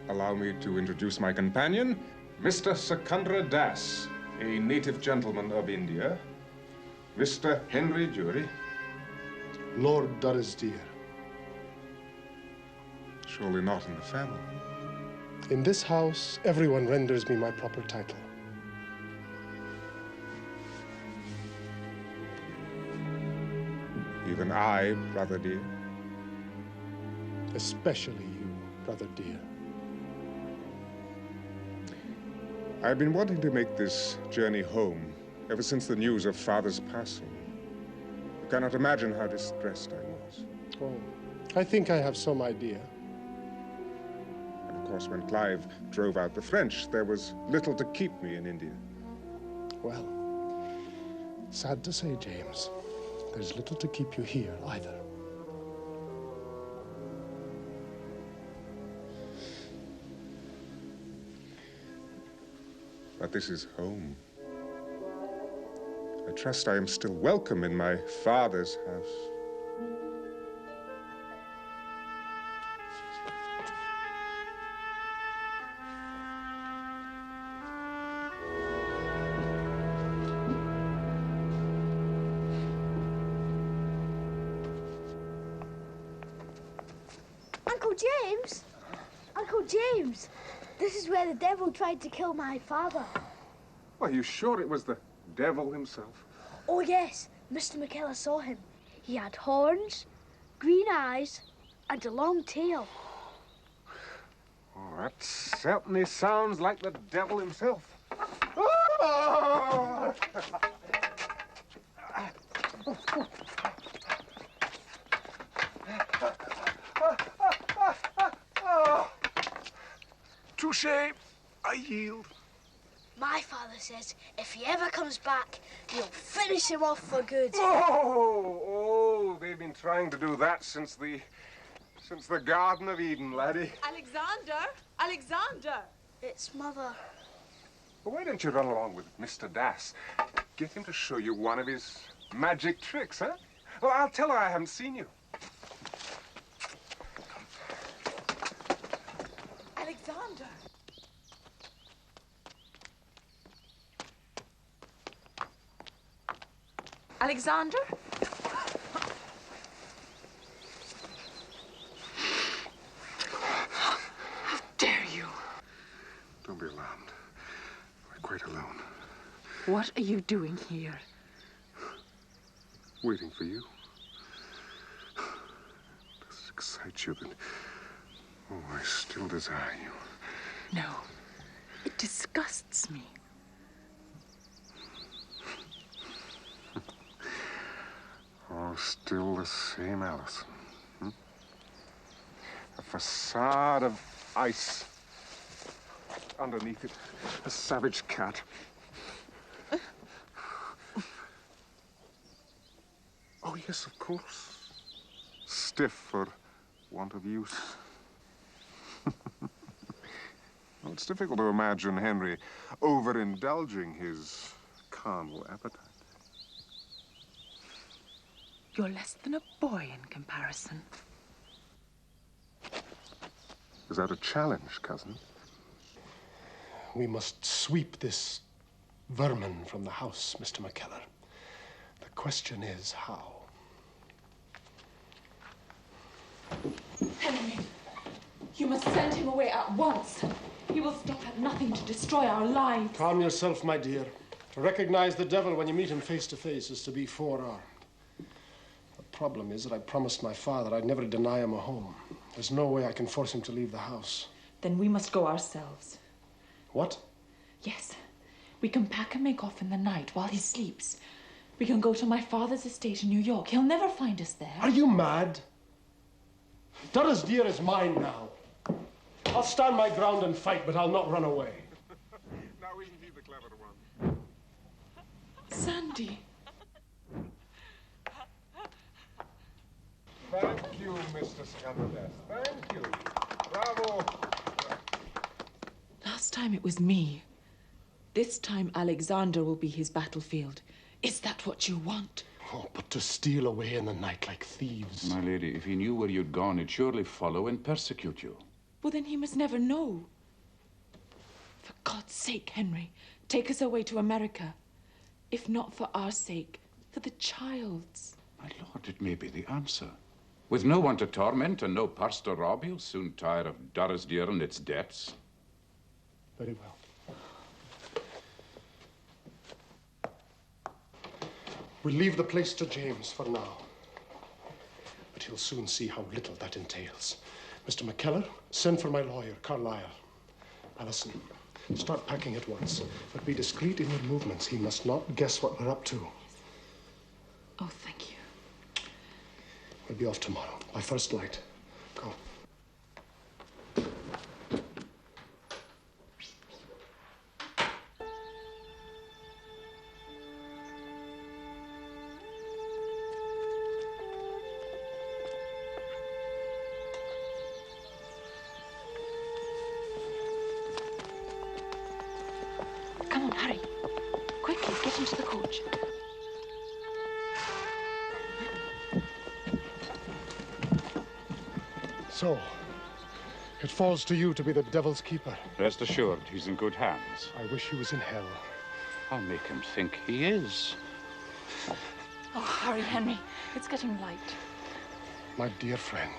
[SPEAKER 1] Allow me to introduce my companion, Mr. Secundra Das, a native gentleman of India. Mr. Henry Jury.
[SPEAKER 7] Lord Durrisdeer.
[SPEAKER 1] Surely not in the family.
[SPEAKER 7] In this house, everyone renders me my proper title.
[SPEAKER 1] Even I, brother dear.
[SPEAKER 7] Especially you, brother dear.
[SPEAKER 1] I've been wanting to make this journey home ever since the news of Father's passing. You cannot imagine how distressed I was.
[SPEAKER 7] Oh, I think I have some idea.
[SPEAKER 1] Of course, when Clive drove out the French, there was little to keep me in India.
[SPEAKER 7] Well, sad to say, James, there's little to keep you here either.
[SPEAKER 1] But this is home. I trust I am still welcome in my father's house.
[SPEAKER 19] James! Uncle James! This is where the devil tried to kill my father.
[SPEAKER 6] Are you sure it was the devil himself?
[SPEAKER 19] Oh, yes. Mr. McKellar saw him. He had horns, green eyes, and a long tail.
[SPEAKER 6] Oh, that certainly sounds like the devil himself. Oh!
[SPEAKER 7] Touché. I yield.
[SPEAKER 19] My father says if he ever comes back, you'll finish him off for good.
[SPEAKER 6] Oh, they've been trying to do that since the Garden of Eden, laddie.
[SPEAKER 17] Alexander! Alexander!
[SPEAKER 19] It's Mother.
[SPEAKER 6] Well, why don't you run along with Mr. Das? Get him to show you one of his magic tricks, huh? Well, I'll tell her I haven't seen you.
[SPEAKER 17] Alexander! Alexander? How dare you?
[SPEAKER 6] Don't be alarmed. We're quite alone.
[SPEAKER 17] What are you doing here?
[SPEAKER 6] Waiting for you. Does it excite you that... Oh, I still desire you.
[SPEAKER 17] No. It disgusts me.
[SPEAKER 6] Oh, still the same Allison. Hmm? A facade of ice. Underneath it, a savage cat. Oh, yes, of course. Stiff for want of use. Well, it's difficult to imagine Henry overindulging his carnal appetite.
[SPEAKER 17] You're less than a boy in comparison.
[SPEAKER 6] Is that a challenge, cousin?
[SPEAKER 7] We must sweep this vermin from the house, Mr. McKellar. The question is how.
[SPEAKER 9] Henry, you must send him away at once. He will stop at nothing to destroy our lives.
[SPEAKER 7] Calm yourself, my dear. To recognize the devil when you meet him face to face is to be forearmed. The problem is that I promised my father I'd never deny him a home. There's no way I can force him to leave the house.
[SPEAKER 9] Then we must go ourselves.
[SPEAKER 7] What?
[SPEAKER 9] Yes. We can pack and make off in the night while he sleeps. We can go to my father's estate in New York. He'll never find us there.
[SPEAKER 7] Are you mad? Dora's dear is mine now. I'll stand my ground and fight, but I'll not run away.
[SPEAKER 6] Now isn't he the clever one?
[SPEAKER 9] Sandy.
[SPEAKER 6] Thank you, Mr. Scandadas. Thank you. Bravo.
[SPEAKER 9] Last time it was me. This time Alexander will be his battlefield. Is that what you want?
[SPEAKER 7] Oh, but to steal away in the night like thieves.
[SPEAKER 14] My lady, if he knew where you'd gone, he'd surely follow and persecute you.
[SPEAKER 9] Well, then he must never know. For God's sake, Henry, take us away to America. If not for our sake, for the child's.
[SPEAKER 14] My lord, it may be the answer. With no one to torment and no purse to rob, he'll soon tire of Dora's dear and its debts.
[SPEAKER 7] Very well. We'll leave the place to James for now. But he'll soon see how little that entails. Mr. McKellar, send for my lawyer, Carlyle. Allison, start packing at once. But be discreet in your movements. He must not guess what we're up to.
[SPEAKER 9] Oh, thank you.
[SPEAKER 7] We'll be off tomorrow, by first light. Go.
[SPEAKER 9] Come on, hurry. Quickly, get into the coach.
[SPEAKER 7] So, it falls to you to be the devil's keeper.
[SPEAKER 14] Rest assured, he's in good hands.
[SPEAKER 7] I wish he was in hell.
[SPEAKER 14] I'll make him think he is.
[SPEAKER 9] Oh, hurry, Henry. It's getting light.
[SPEAKER 7] My dear friend.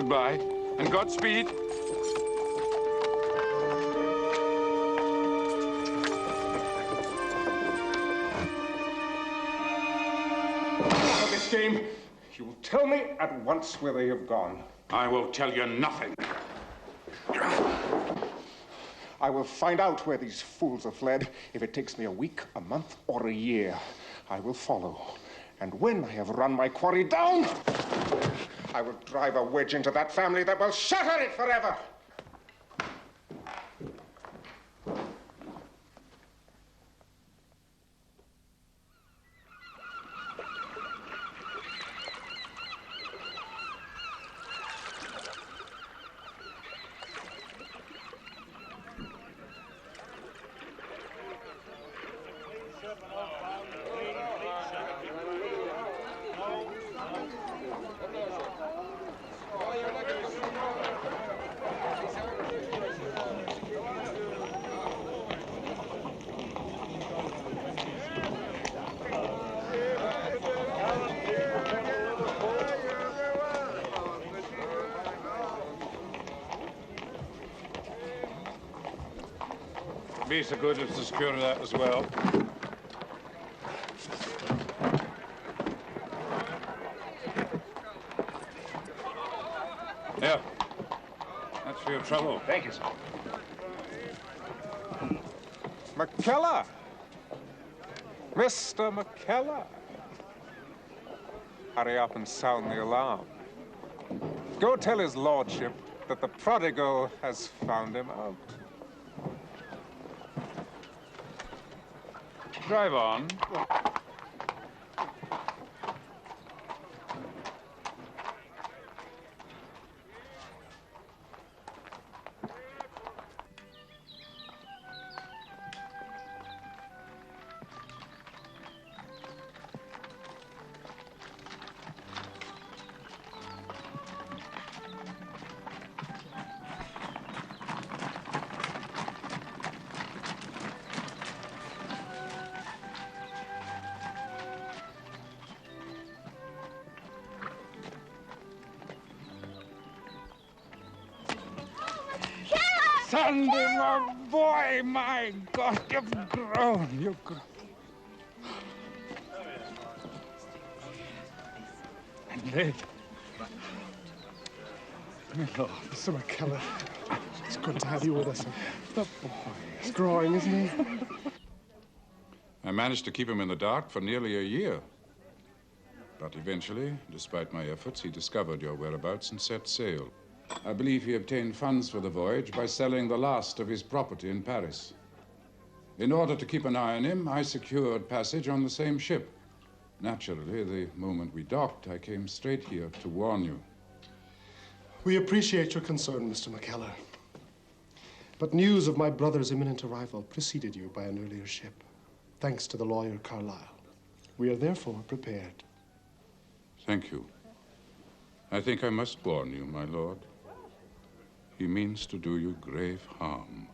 [SPEAKER 14] Goodbye, and Godspeed.
[SPEAKER 6] For this game, you will tell me at once where they have gone.
[SPEAKER 14] I will tell you nothing.
[SPEAKER 6] I will find out where these fools have fled. If it takes me a week, a month, or a year, I will follow. And when I have run my quarry down, I will drive a wedge into that family that will shatter it forever.
[SPEAKER 14] Be so good as to secure that as well. Here. That's for your trouble.
[SPEAKER 6] Thank you, sir. McKellar! Mr. McKellar! Hurry up and sound the alarm. Go tell his lordship that the prodigal has found him out.
[SPEAKER 14] Drive on.
[SPEAKER 1] Sandy, my boy, my God, you've grown,
[SPEAKER 7] And Ned. My lord, Mr. McKellar. It's good to have you with us. The boy is growing, isn't he?
[SPEAKER 14] I managed to keep him in the dark for nearly a year. But eventually, despite my efforts, he discovered your whereabouts and set sail. I believe he obtained funds for the voyage by selling the last of his property in Paris. In order to keep an eye on him, I secured passage on the same ship. Naturally, the moment we docked, I came straight here to warn you.
[SPEAKER 7] We appreciate your concern, Mr. McKellar. But news of my brother's imminent arrival preceded you by an earlier ship, thanks to the lawyer Carlyle. We are therefore prepared.
[SPEAKER 14] Thank you. I think I must warn you, my lord. He means to do you grave harm.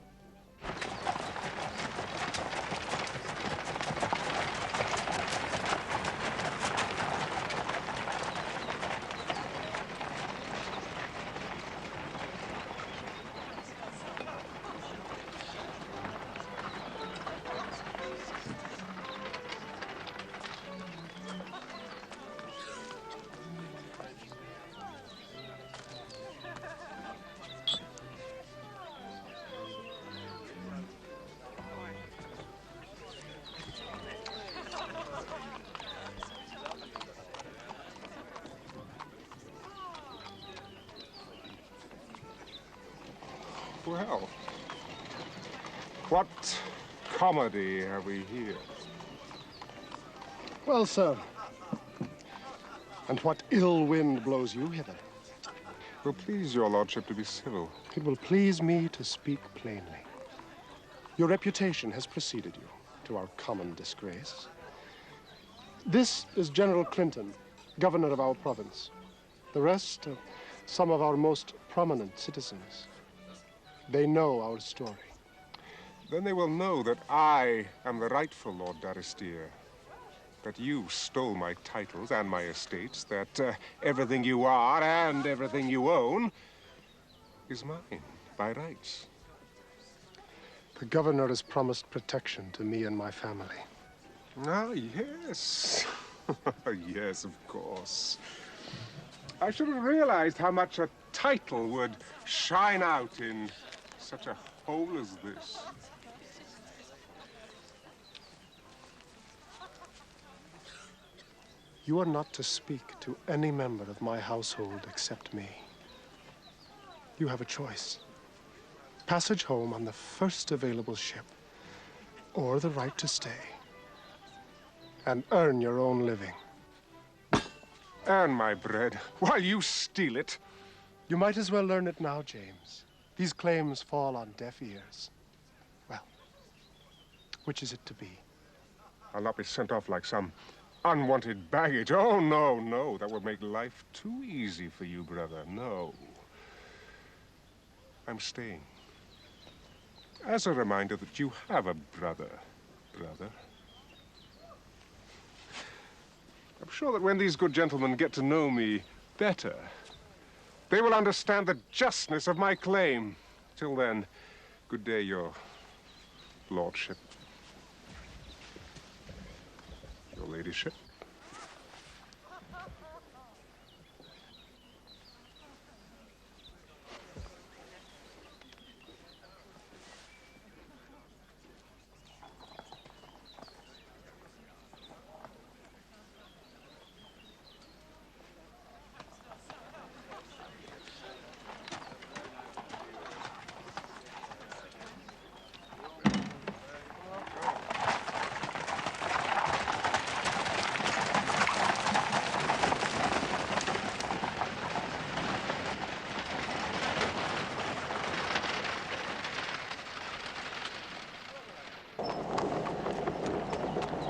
[SPEAKER 6] Well, what comedy have we here?
[SPEAKER 7] Well, sir, and what ill wind blows you hither?
[SPEAKER 6] Will please your lordship to be civil.
[SPEAKER 7] It will please me to speak plainly. Your reputation has preceded you to our common disgrace. This is General Clinton, governor of our province. The rest are some of our most prominent citizens. They know our story.
[SPEAKER 6] Then they will know that I am the rightful Lord Daristyr. that you stole my titles and my estates, that everything you are and everything you own is mine by rights.
[SPEAKER 7] The governor has promised protection to me and my family.
[SPEAKER 6] Ah, yes. Yes, of course. I should have realized how much a title would shine out in such a hole as this.
[SPEAKER 7] You are not to speak to any member of my household except me. You have a choice. Passage home on the first available ship, or the right to stay and earn your own living.
[SPEAKER 6] Earn my bread while you steal it.
[SPEAKER 7] You might as well learn it now, James. These claims fall on deaf ears. Well, which is it to be?
[SPEAKER 6] I'll not be sent off like some unwanted baggage. Oh, no, no. That would make life too easy for you, brother. No. I'm staying. As a reminder that you have a brother. I'm sure that when these good gentlemen get to know me better, they will understand the justness of my claim. Till then, good day, your lordship. Your ladyship.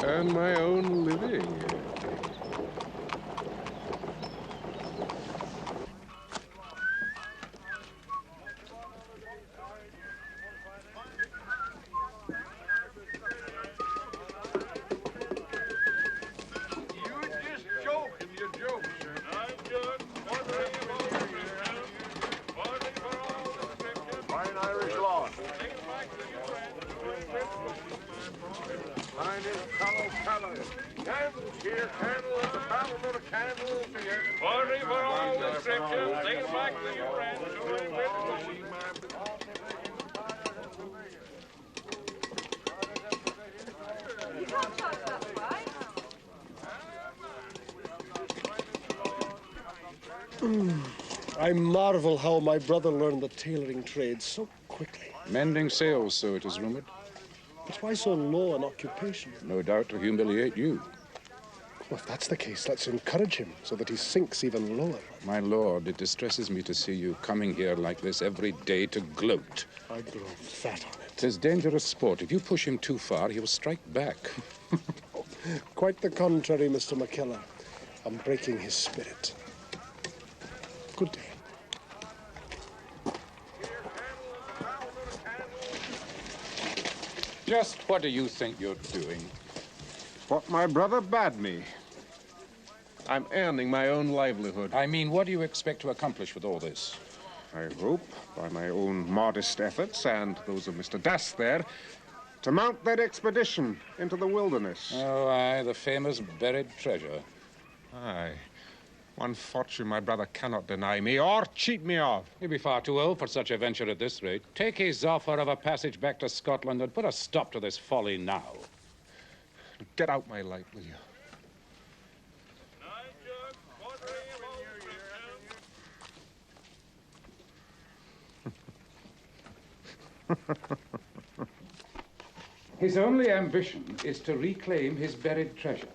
[SPEAKER 6] Earn my own living.
[SPEAKER 7] I marvel how my brother learned the tailoring trade so quickly.
[SPEAKER 14] Mending sails, so it is rumored.
[SPEAKER 7] But why so low an occupation?
[SPEAKER 14] No doubt to humiliate you.
[SPEAKER 7] Well, if that's the case, let's encourage him so that he sinks even lower.
[SPEAKER 14] My lord, it distresses me to see you coming here like this every day to gloat.
[SPEAKER 7] I grow fat on it.
[SPEAKER 14] 'Tis dangerous sport. If you push him too far, he will strike back.
[SPEAKER 7] Quite the contrary, Mr. McKellar. I'm breaking his spirit. Good day.
[SPEAKER 14] Just what do you think you're doing?
[SPEAKER 6] What my brother bade me. I'm earning my own livelihood.
[SPEAKER 14] I mean, what do you expect to accomplish with all this?
[SPEAKER 6] I hope, by my own modest efforts and those of Mr. Das there, to mount that expedition into the wilderness.
[SPEAKER 14] Oh, aye, the famous buried treasure.
[SPEAKER 6] Aye. One fortune my brother cannot deny me or cheat me of.
[SPEAKER 14] He'll be far too old for such a venture at this rate. Take his offer of a passage back to Scotland and put a stop to this folly now.
[SPEAKER 6] Get out my light, will you?
[SPEAKER 14] His only ambition is to reclaim his buried treasure.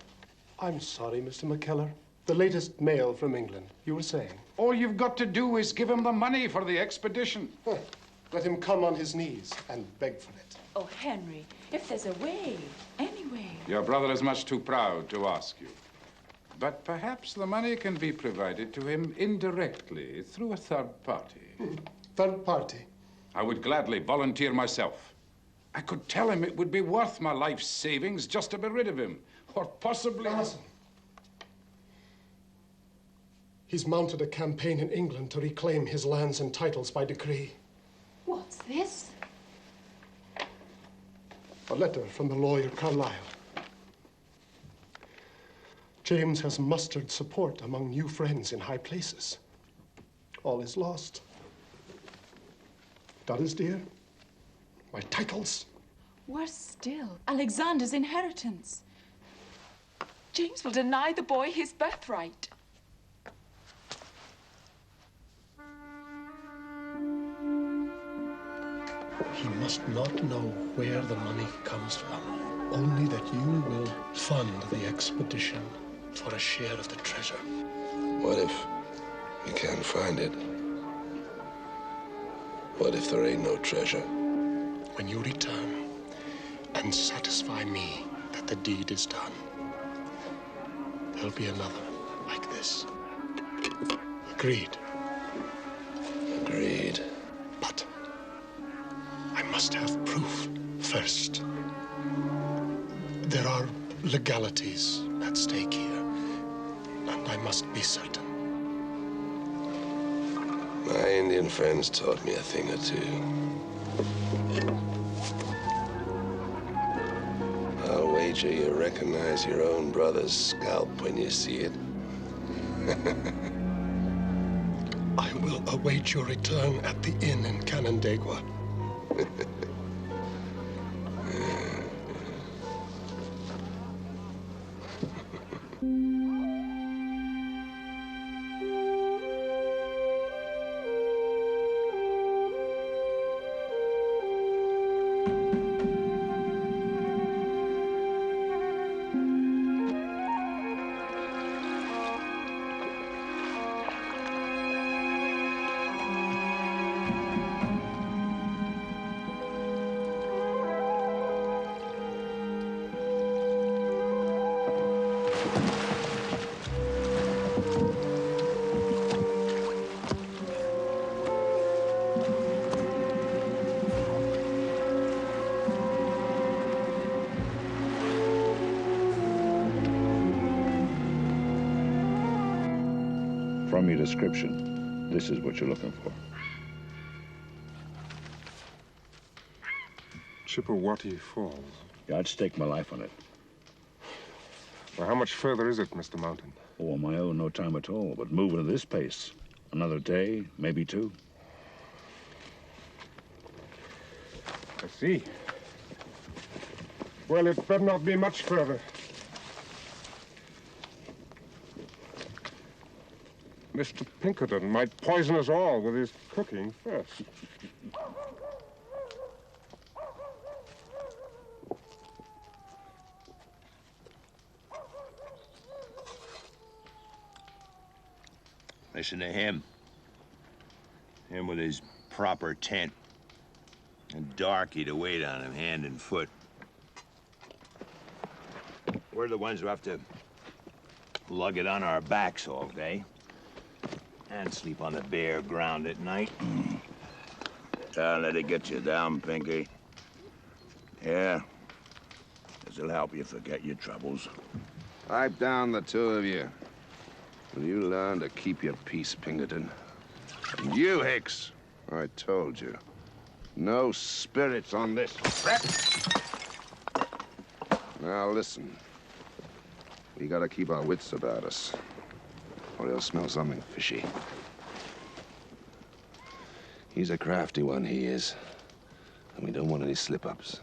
[SPEAKER 7] I'm sorry, Mr. McKellar. The latest mail from England. You were saying?
[SPEAKER 14] All you've got to do is give him the money for the expedition.
[SPEAKER 7] Let him come on his knees and beg for it.
[SPEAKER 5] Oh, Henry, if there's a way, any way.
[SPEAKER 14] Your brother is much too proud to ask you. But perhaps the money can be provided to him indirectly through a third party.
[SPEAKER 7] Third party?
[SPEAKER 14] I would gladly volunteer myself. I could tell him it would be worth my life savings just to be rid of him. or possibly...
[SPEAKER 7] Listen. He's mounted a campaign in England to reclaim his lands and titles by decree.
[SPEAKER 5] What's this?
[SPEAKER 7] A letter from the lawyer Carlyle. James has mustered support among new friends in high places. All is lost. That is dear. My titles.
[SPEAKER 9] Worse still, Alexander's inheritance. James will deny the boy his birthright.
[SPEAKER 7] He must not know where the money comes from. Only that you will fund the expedition for a share of the treasure.
[SPEAKER 10] What if we can't find it? What if there ain't no treasure?
[SPEAKER 7] When you return and satisfy me that the deed is done, there'll be another like this. Agreed?
[SPEAKER 10] Agreed.
[SPEAKER 7] But I must have proof first. There are legalities at stake here, and I must be certain.
[SPEAKER 10] My Indian friends taught me a thing or two. I'll wager you recognize your own brother's scalp when you see it.
[SPEAKER 7] I will await your return at the inn in Canandaigua.
[SPEAKER 2] From your description, this is what you're looking for.
[SPEAKER 1] Chippewaty Falls.
[SPEAKER 2] Yeah, I'd stake my life on it.
[SPEAKER 1] Well, how much further is it, Mr. Mountain?
[SPEAKER 2] Oh, on my own, no time at all. But moving at this pace, another day, maybe two.
[SPEAKER 1] I see. Well, it better not be much further. Mr. Pinkerton might poison us all with his cooking first.
[SPEAKER 16] Listen to him. Him with his proper tent. And darky to wait on him, hand and foot. We're the ones who have to lug it on our backs all day. And sleep on the bare ground at night. Don't let it get you down, Pinky. Yeah. This'll help you forget your troubles.
[SPEAKER 10] Pipe down, the two of you. Will you learn to keep your peace, Pinkerton? And you, Hicks, I told you. No spirits on this trip. Now listen. We gotta keep our wits about us, or he'll smell something fishy. He's a crafty one, he is. And we don't want any slip-ups.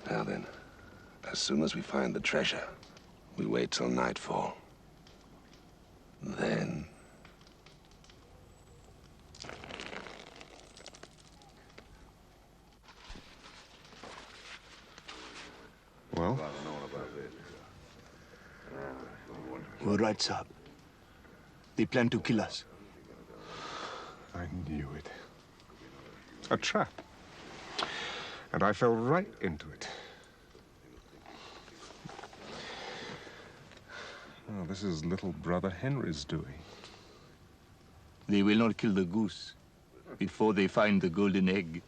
[SPEAKER 10] Now then, as soon as we find the treasure, we wait till nightfall. Then...
[SPEAKER 1] Well?
[SPEAKER 23] We're right, Saab. They plan to kill us.
[SPEAKER 1] I knew it. A trap. And I fell right into it. Oh, this is little brother Henry's doing.
[SPEAKER 23] They will not kill the goose before they find the golden egg.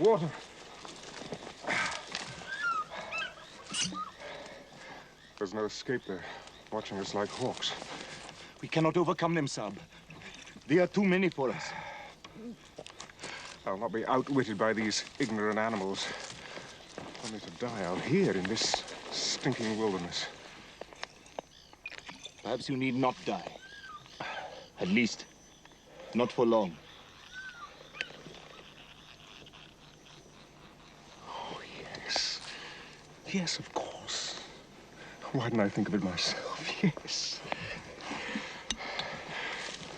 [SPEAKER 6] Water. There's no escape there, watching us like hawks.
[SPEAKER 15] We cannot overcome them, Sab. They are too many for us.
[SPEAKER 6] I'll not be outwitted by these ignorant animals. Only to die out here in this stinking wilderness.
[SPEAKER 15] Perhaps you need not die. At least, not for long.
[SPEAKER 6] Oh, yes. Yes, of course. Why didn't I think of it myself? Yes.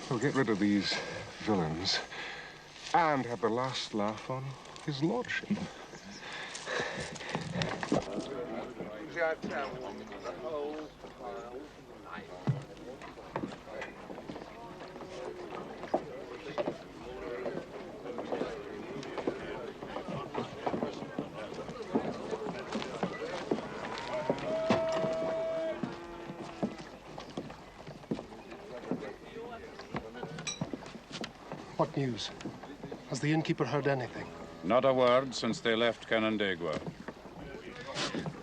[SPEAKER 6] We'll get rid of these villains and have the last laugh on his lordship.
[SPEAKER 7] What news? Has the innkeeper heard anything?
[SPEAKER 14] Not a word since they left Canandaigua.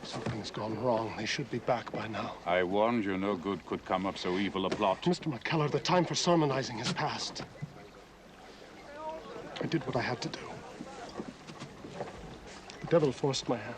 [SPEAKER 7] Something's gone wrong. They should be back by now.
[SPEAKER 14] I warned you no good could come of so evil a plot.
[SPEAKER 7] Mr. McKellar, the time for sermonizing has passed. I did what I had to do. The devil forced my hand.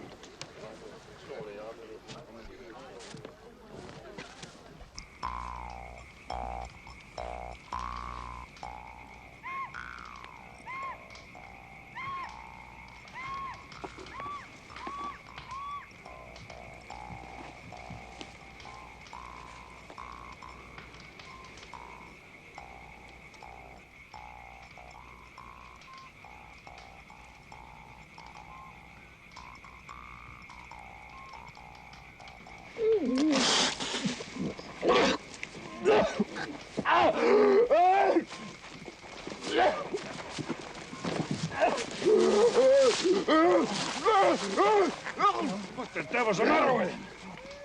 [SPEAKER 3] What the devil's the matter with him?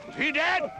[SPEAKER 3] Is he dead?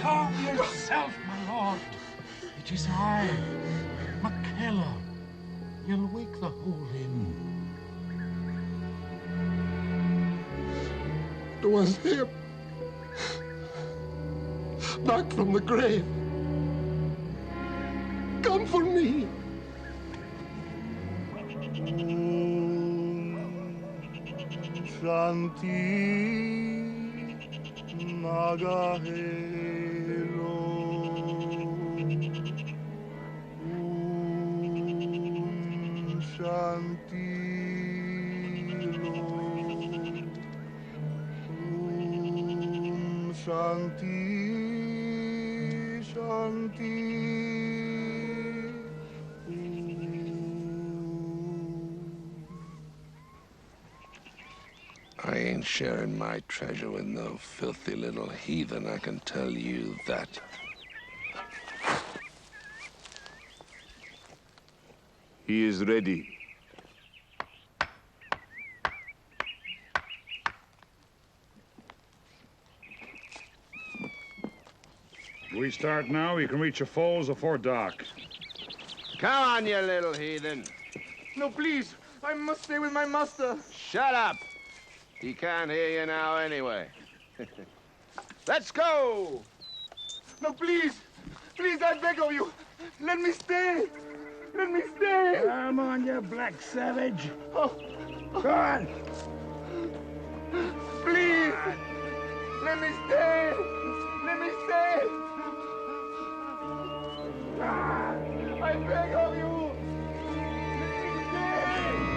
[SPEAKER 12] Calm yourself, my lord. It is I, McKellar. You'll wake the whole inn.
[SPEAKER 7] It was him. Back from the grave. Come for me.
[SPEAKER 12] Shanti Nagahelo Shanti Shanti Shanti
[SPEAKER 10] I ain't sharing my treasure with no filthy little heathen, I can tell you that.
[SPEAKER 23] He is ready.
[SPEAKER 14] If we start now, we can reach the falls before dark.
[SPEAKER 10] Come on, you little heathen.
[SPEAKER 15] No, please. I must stay with my master.
[SPEAKER 10] Shut up. He can't hear you now anyway. Let's go!
[SPEAKER 15] No, please. Please, I beg of you. Let me stay. Let me stay.
[SPEAKER 21] Come on, you black savage.
[SPEAKER 15] Oh.
[SPEAKER 21] Go on.
[SPEAKER 15] Please. Let me stay. Let me stay. I beg of you. Let me stay.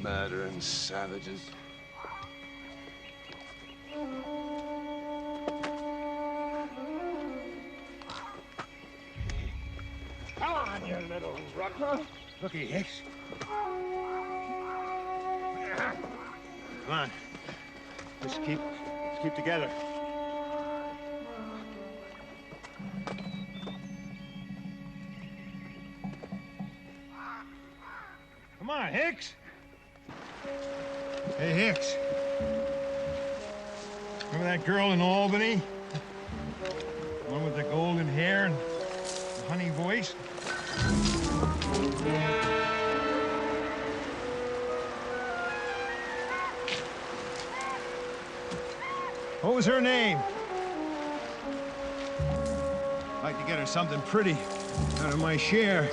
[SPEAKER 10] Murdering savages.
[SPEAKER 21] Come on, you little runt.
[SPEAKER 16] Looky, Hicks. Come on. Let's keep together. Come on, Hicks. Hey, Hicks. Remember that girl in Albany? The one with the golden hair and the honey voice? What was her name? I'd like to get her something pretty out of my share.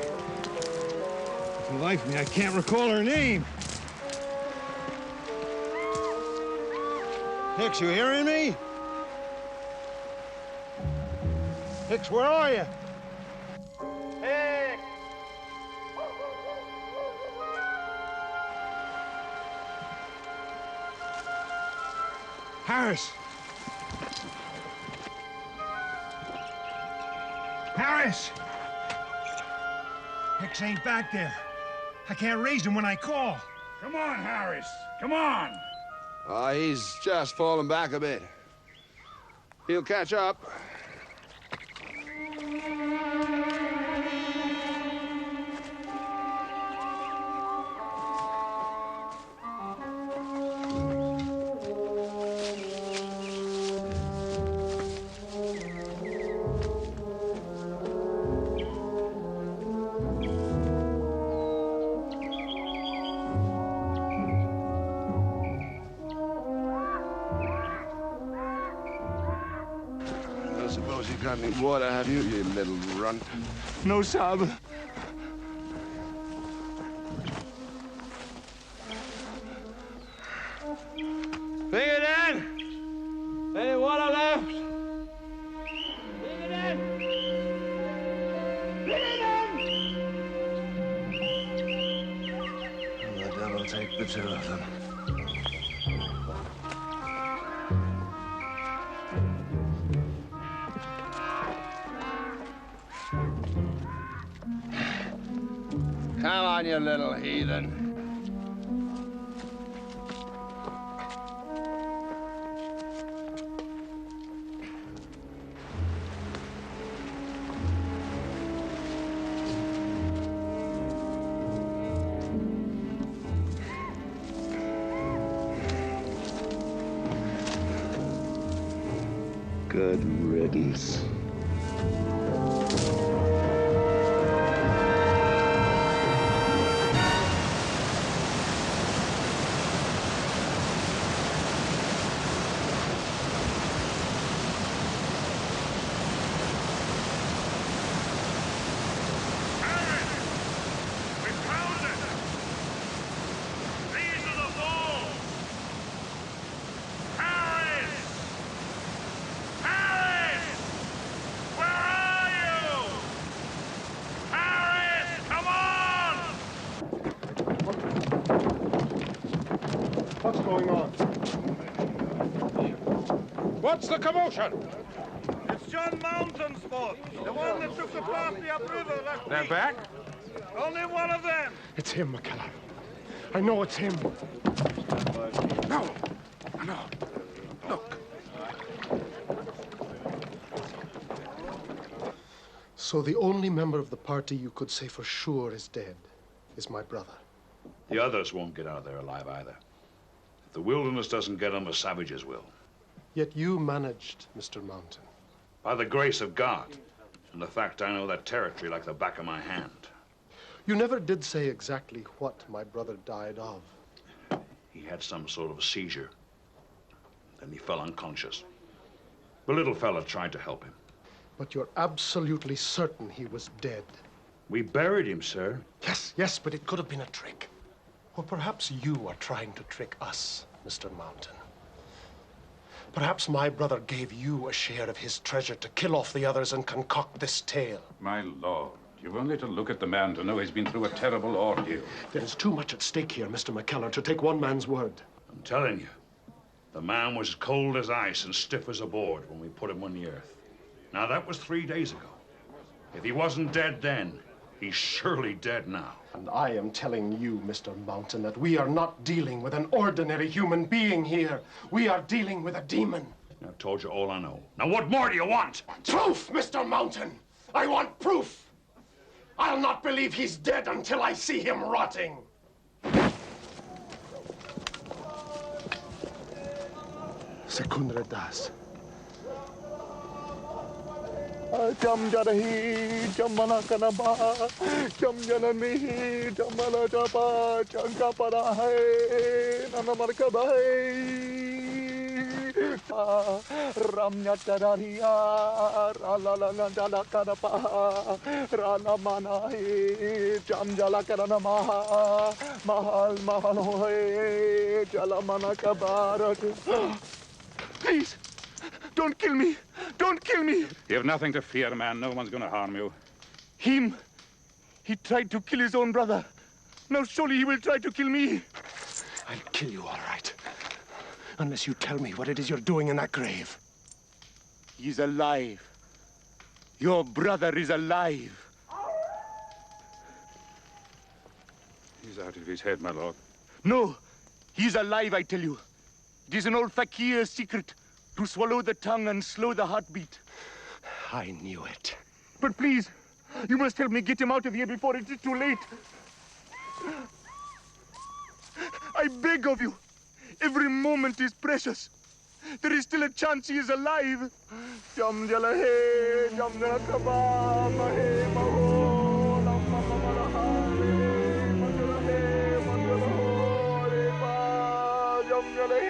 [SPEAKER 16] For the life of me, I can't recall her name. Hicks, you hearing me? Hicks, where are you? Hicks! Harris! Harris! Hicks ain't back there. I can't raise him when I call.
[SPEAKER 14] Come on, Harris. Come on.
[SPEAKER 10] He's just fallen back a bit. He'll catch up. Suppose you got any water, have you, you little runt?
[SPEAKER 16] No, Sab.
[SPEAKER 10] Bring it in! Any water left? Bring it in! Bring it in! The devil take the two of them. Come on, you little heathen. Good riddance.
[SPEAKER 7] What's going on?
[SPEAKER 3] What's the commotion?
[SPEAKER 21] It's John Mountain's fault. The one that took the party upriver last
[SPEAKER 3] They're
[SPEAKER 21] week.
[SPEAKER 3] back?
[SPEAKER 21] Only one of them.
[SPEAKER 7] It's him, McKellar. I know it's him.
[SPEAKER 3] No. No. Look.
[SPEAKER 7] So the only member of the party you could say for sure is dead is my brother.
[SPEAKER 14] The others won't get out of there alive either. If the wilderness doesn't get them, the savages will.
[SPEAKER 7] Yet you managed, Mr. Mountain.
[SPEAKER 14] By the grace of God, and the fact I know that territory like the back of my hand.
[SPEAKER 7] You never did say exactly what my brother died of.
[SPEAKER 14] He had some sort of seizure. Then he fell unconscious. The little fella tried to help him.
[SPEAKER 7] But you're absolutely certain he was dead.
[SPEAKER 14] We buried him, sir.
[SPEAKER 7] Yes, but it could have been a trick. Or perhaps you are trying to trick us, Mr. Mountain. Perhaps my brother gave you a share of his treasure to kill off the others and concoct this tale.
[SPEAKER 14] My lord, You've only to look at the man to know he's been through a terrible ordeal.
[SPEAKER 7] There's too much at stake here, Mr. McKellar, to take one man's word.
[SPEAKER 14] I'm telling you, the man was cold as ice and stiff as a board when we put him on the earth. Now, that was 3 days ago. If he wasn't dead then, he's surely dead now.
[SPEAKER 7] And I am telling you, Mr. Mountain, that we are not dealing with an ordinary human being here. We are dealing with a demon.
[SPEAKER 14] I've told you all I know. Now, what more do you want?
[SPEAKER 7] Proof, Mr. Mountain! I want proof! I'll not believe he's dead until I see him rotting. Secundra Das.
[SPEAKER 12] Jam jarahi, jamana kanaba, jam janani, jamala japa, janka para hai, nana markaba hai. Ramnya tararia, rala la jala kanapa, rana mana hai, jam jala karana maha, mahal mahal hai, jala mana kabarat. Please, don't kill me. Don't kill me.
[SPEAKER 14] You have nothing to fear, man. No one's going to harm you.
[SPEAKER 12] Him. He tried to kill his own brother. Now surely he will try to kill me.
[SPEAKER 7] I'll kill you, all right. Unless you tell me what it is you're doing in that grave.
[SPEAKER 12] He's alive. Your brother is alive.
[SPEAKER 14] He's out of his head, my lord.
[SPEAKER 12] No, he's alive, I tell you. It is an old fakir's secret. To swallow the tongue and slow the heartbeat.
[SPEAKER 7] I knew it.
[SPEAKER 12] But please, you must help me get him out of here before it is too late. I beg of you. Every moment is precious. There is still a chance he is alive. Jam jala he, jam jala kaba, mahe maho, lam mama maraha, manjala he, manjala ho, re pa, jam jala he.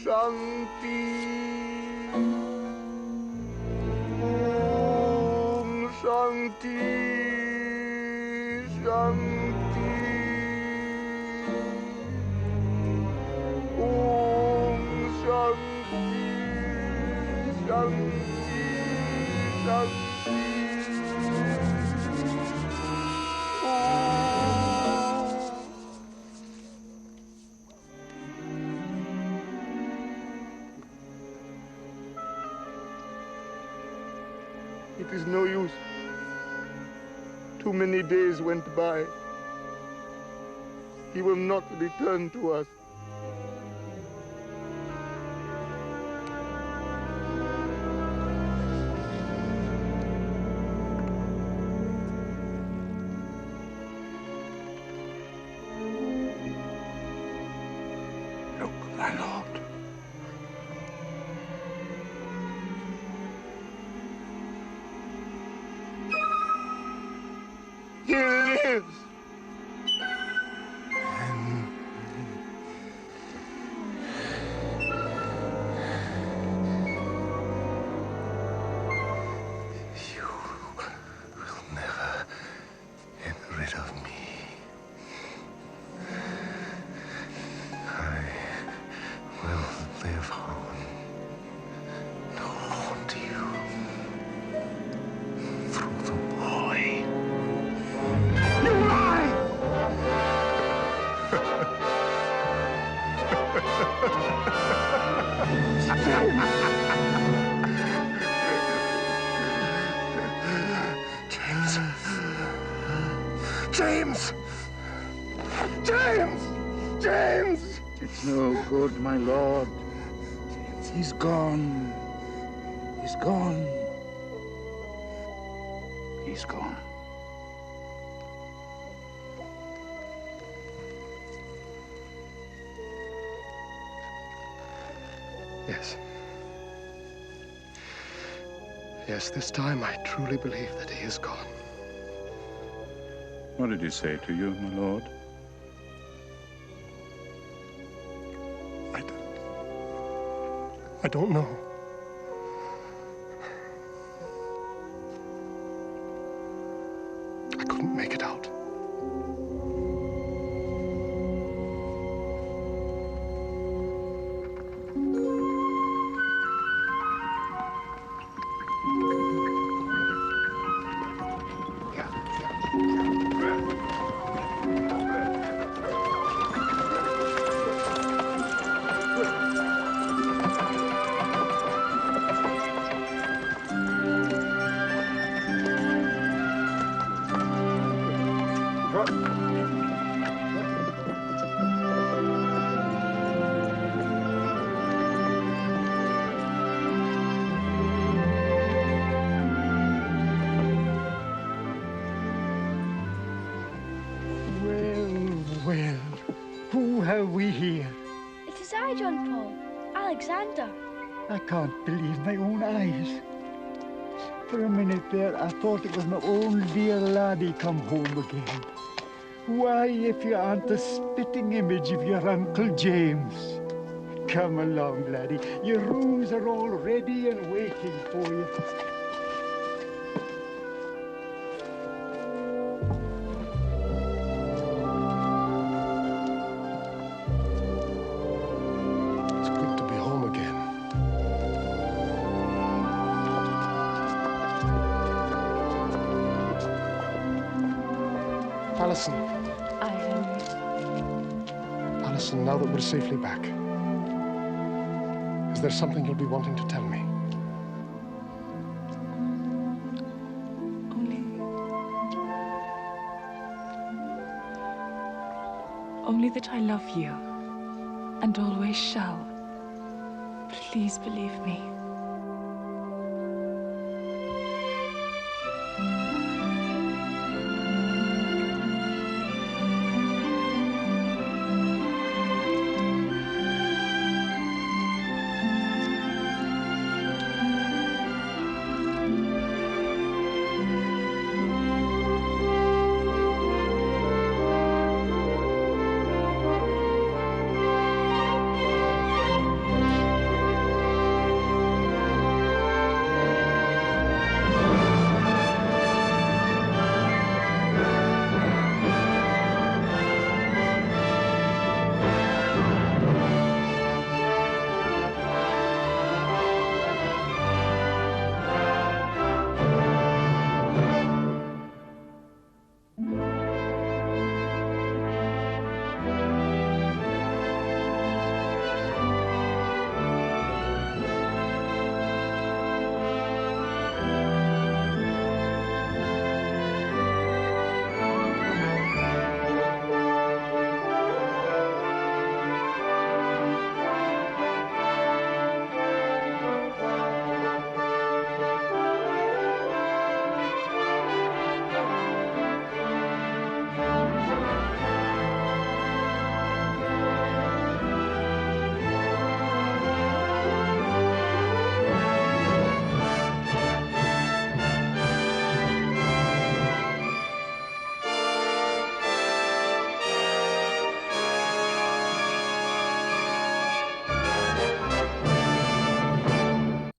[SPEAKER 12] Shanti. Om Shanti. Shanti. Om Shanti. Shanti. Shanti. It is no use. Too many days went by. He will not return to us.
[SPEAKER 14] Look, my lord.
[SPEAKER 12] He lives.
[SPEAKER 7] You will never get rid of me. I will live on to haunt you through the boy. You lie! James! James! James! James!
[SPEAKER 23] It's no good, my lord. He's gone. He's gone. He's gone.
[SPEAKER 7] Yes. Yes, this time I truly believe that he is gone.
[SPEAKER 14] What did he say to you, my lord?
[SPEAKER 7] I don't know. make it out.
[SPEAKER 8] Well, who have we here?
[SPEAKER 19] It is I, John Paul. Alexander.
[SPEAKER 8] I can't believe my own eyes. For a minute there, I thought it was my own dear laddie come home again. Why, if you aren't the spitting image of your Uncle James. Come along, laddie. Your rooms are all ready and waiting for you.
[SPEAKER 7] It's good to be home again. Alison.
[SPEAKER 9] Aye, Henry.
[SPEAKER 7] Alison, now that we're safely back, is there something you'll be wanting to tell me?
[SPEAKER 9] Only that I love you and always shall. Please believe me.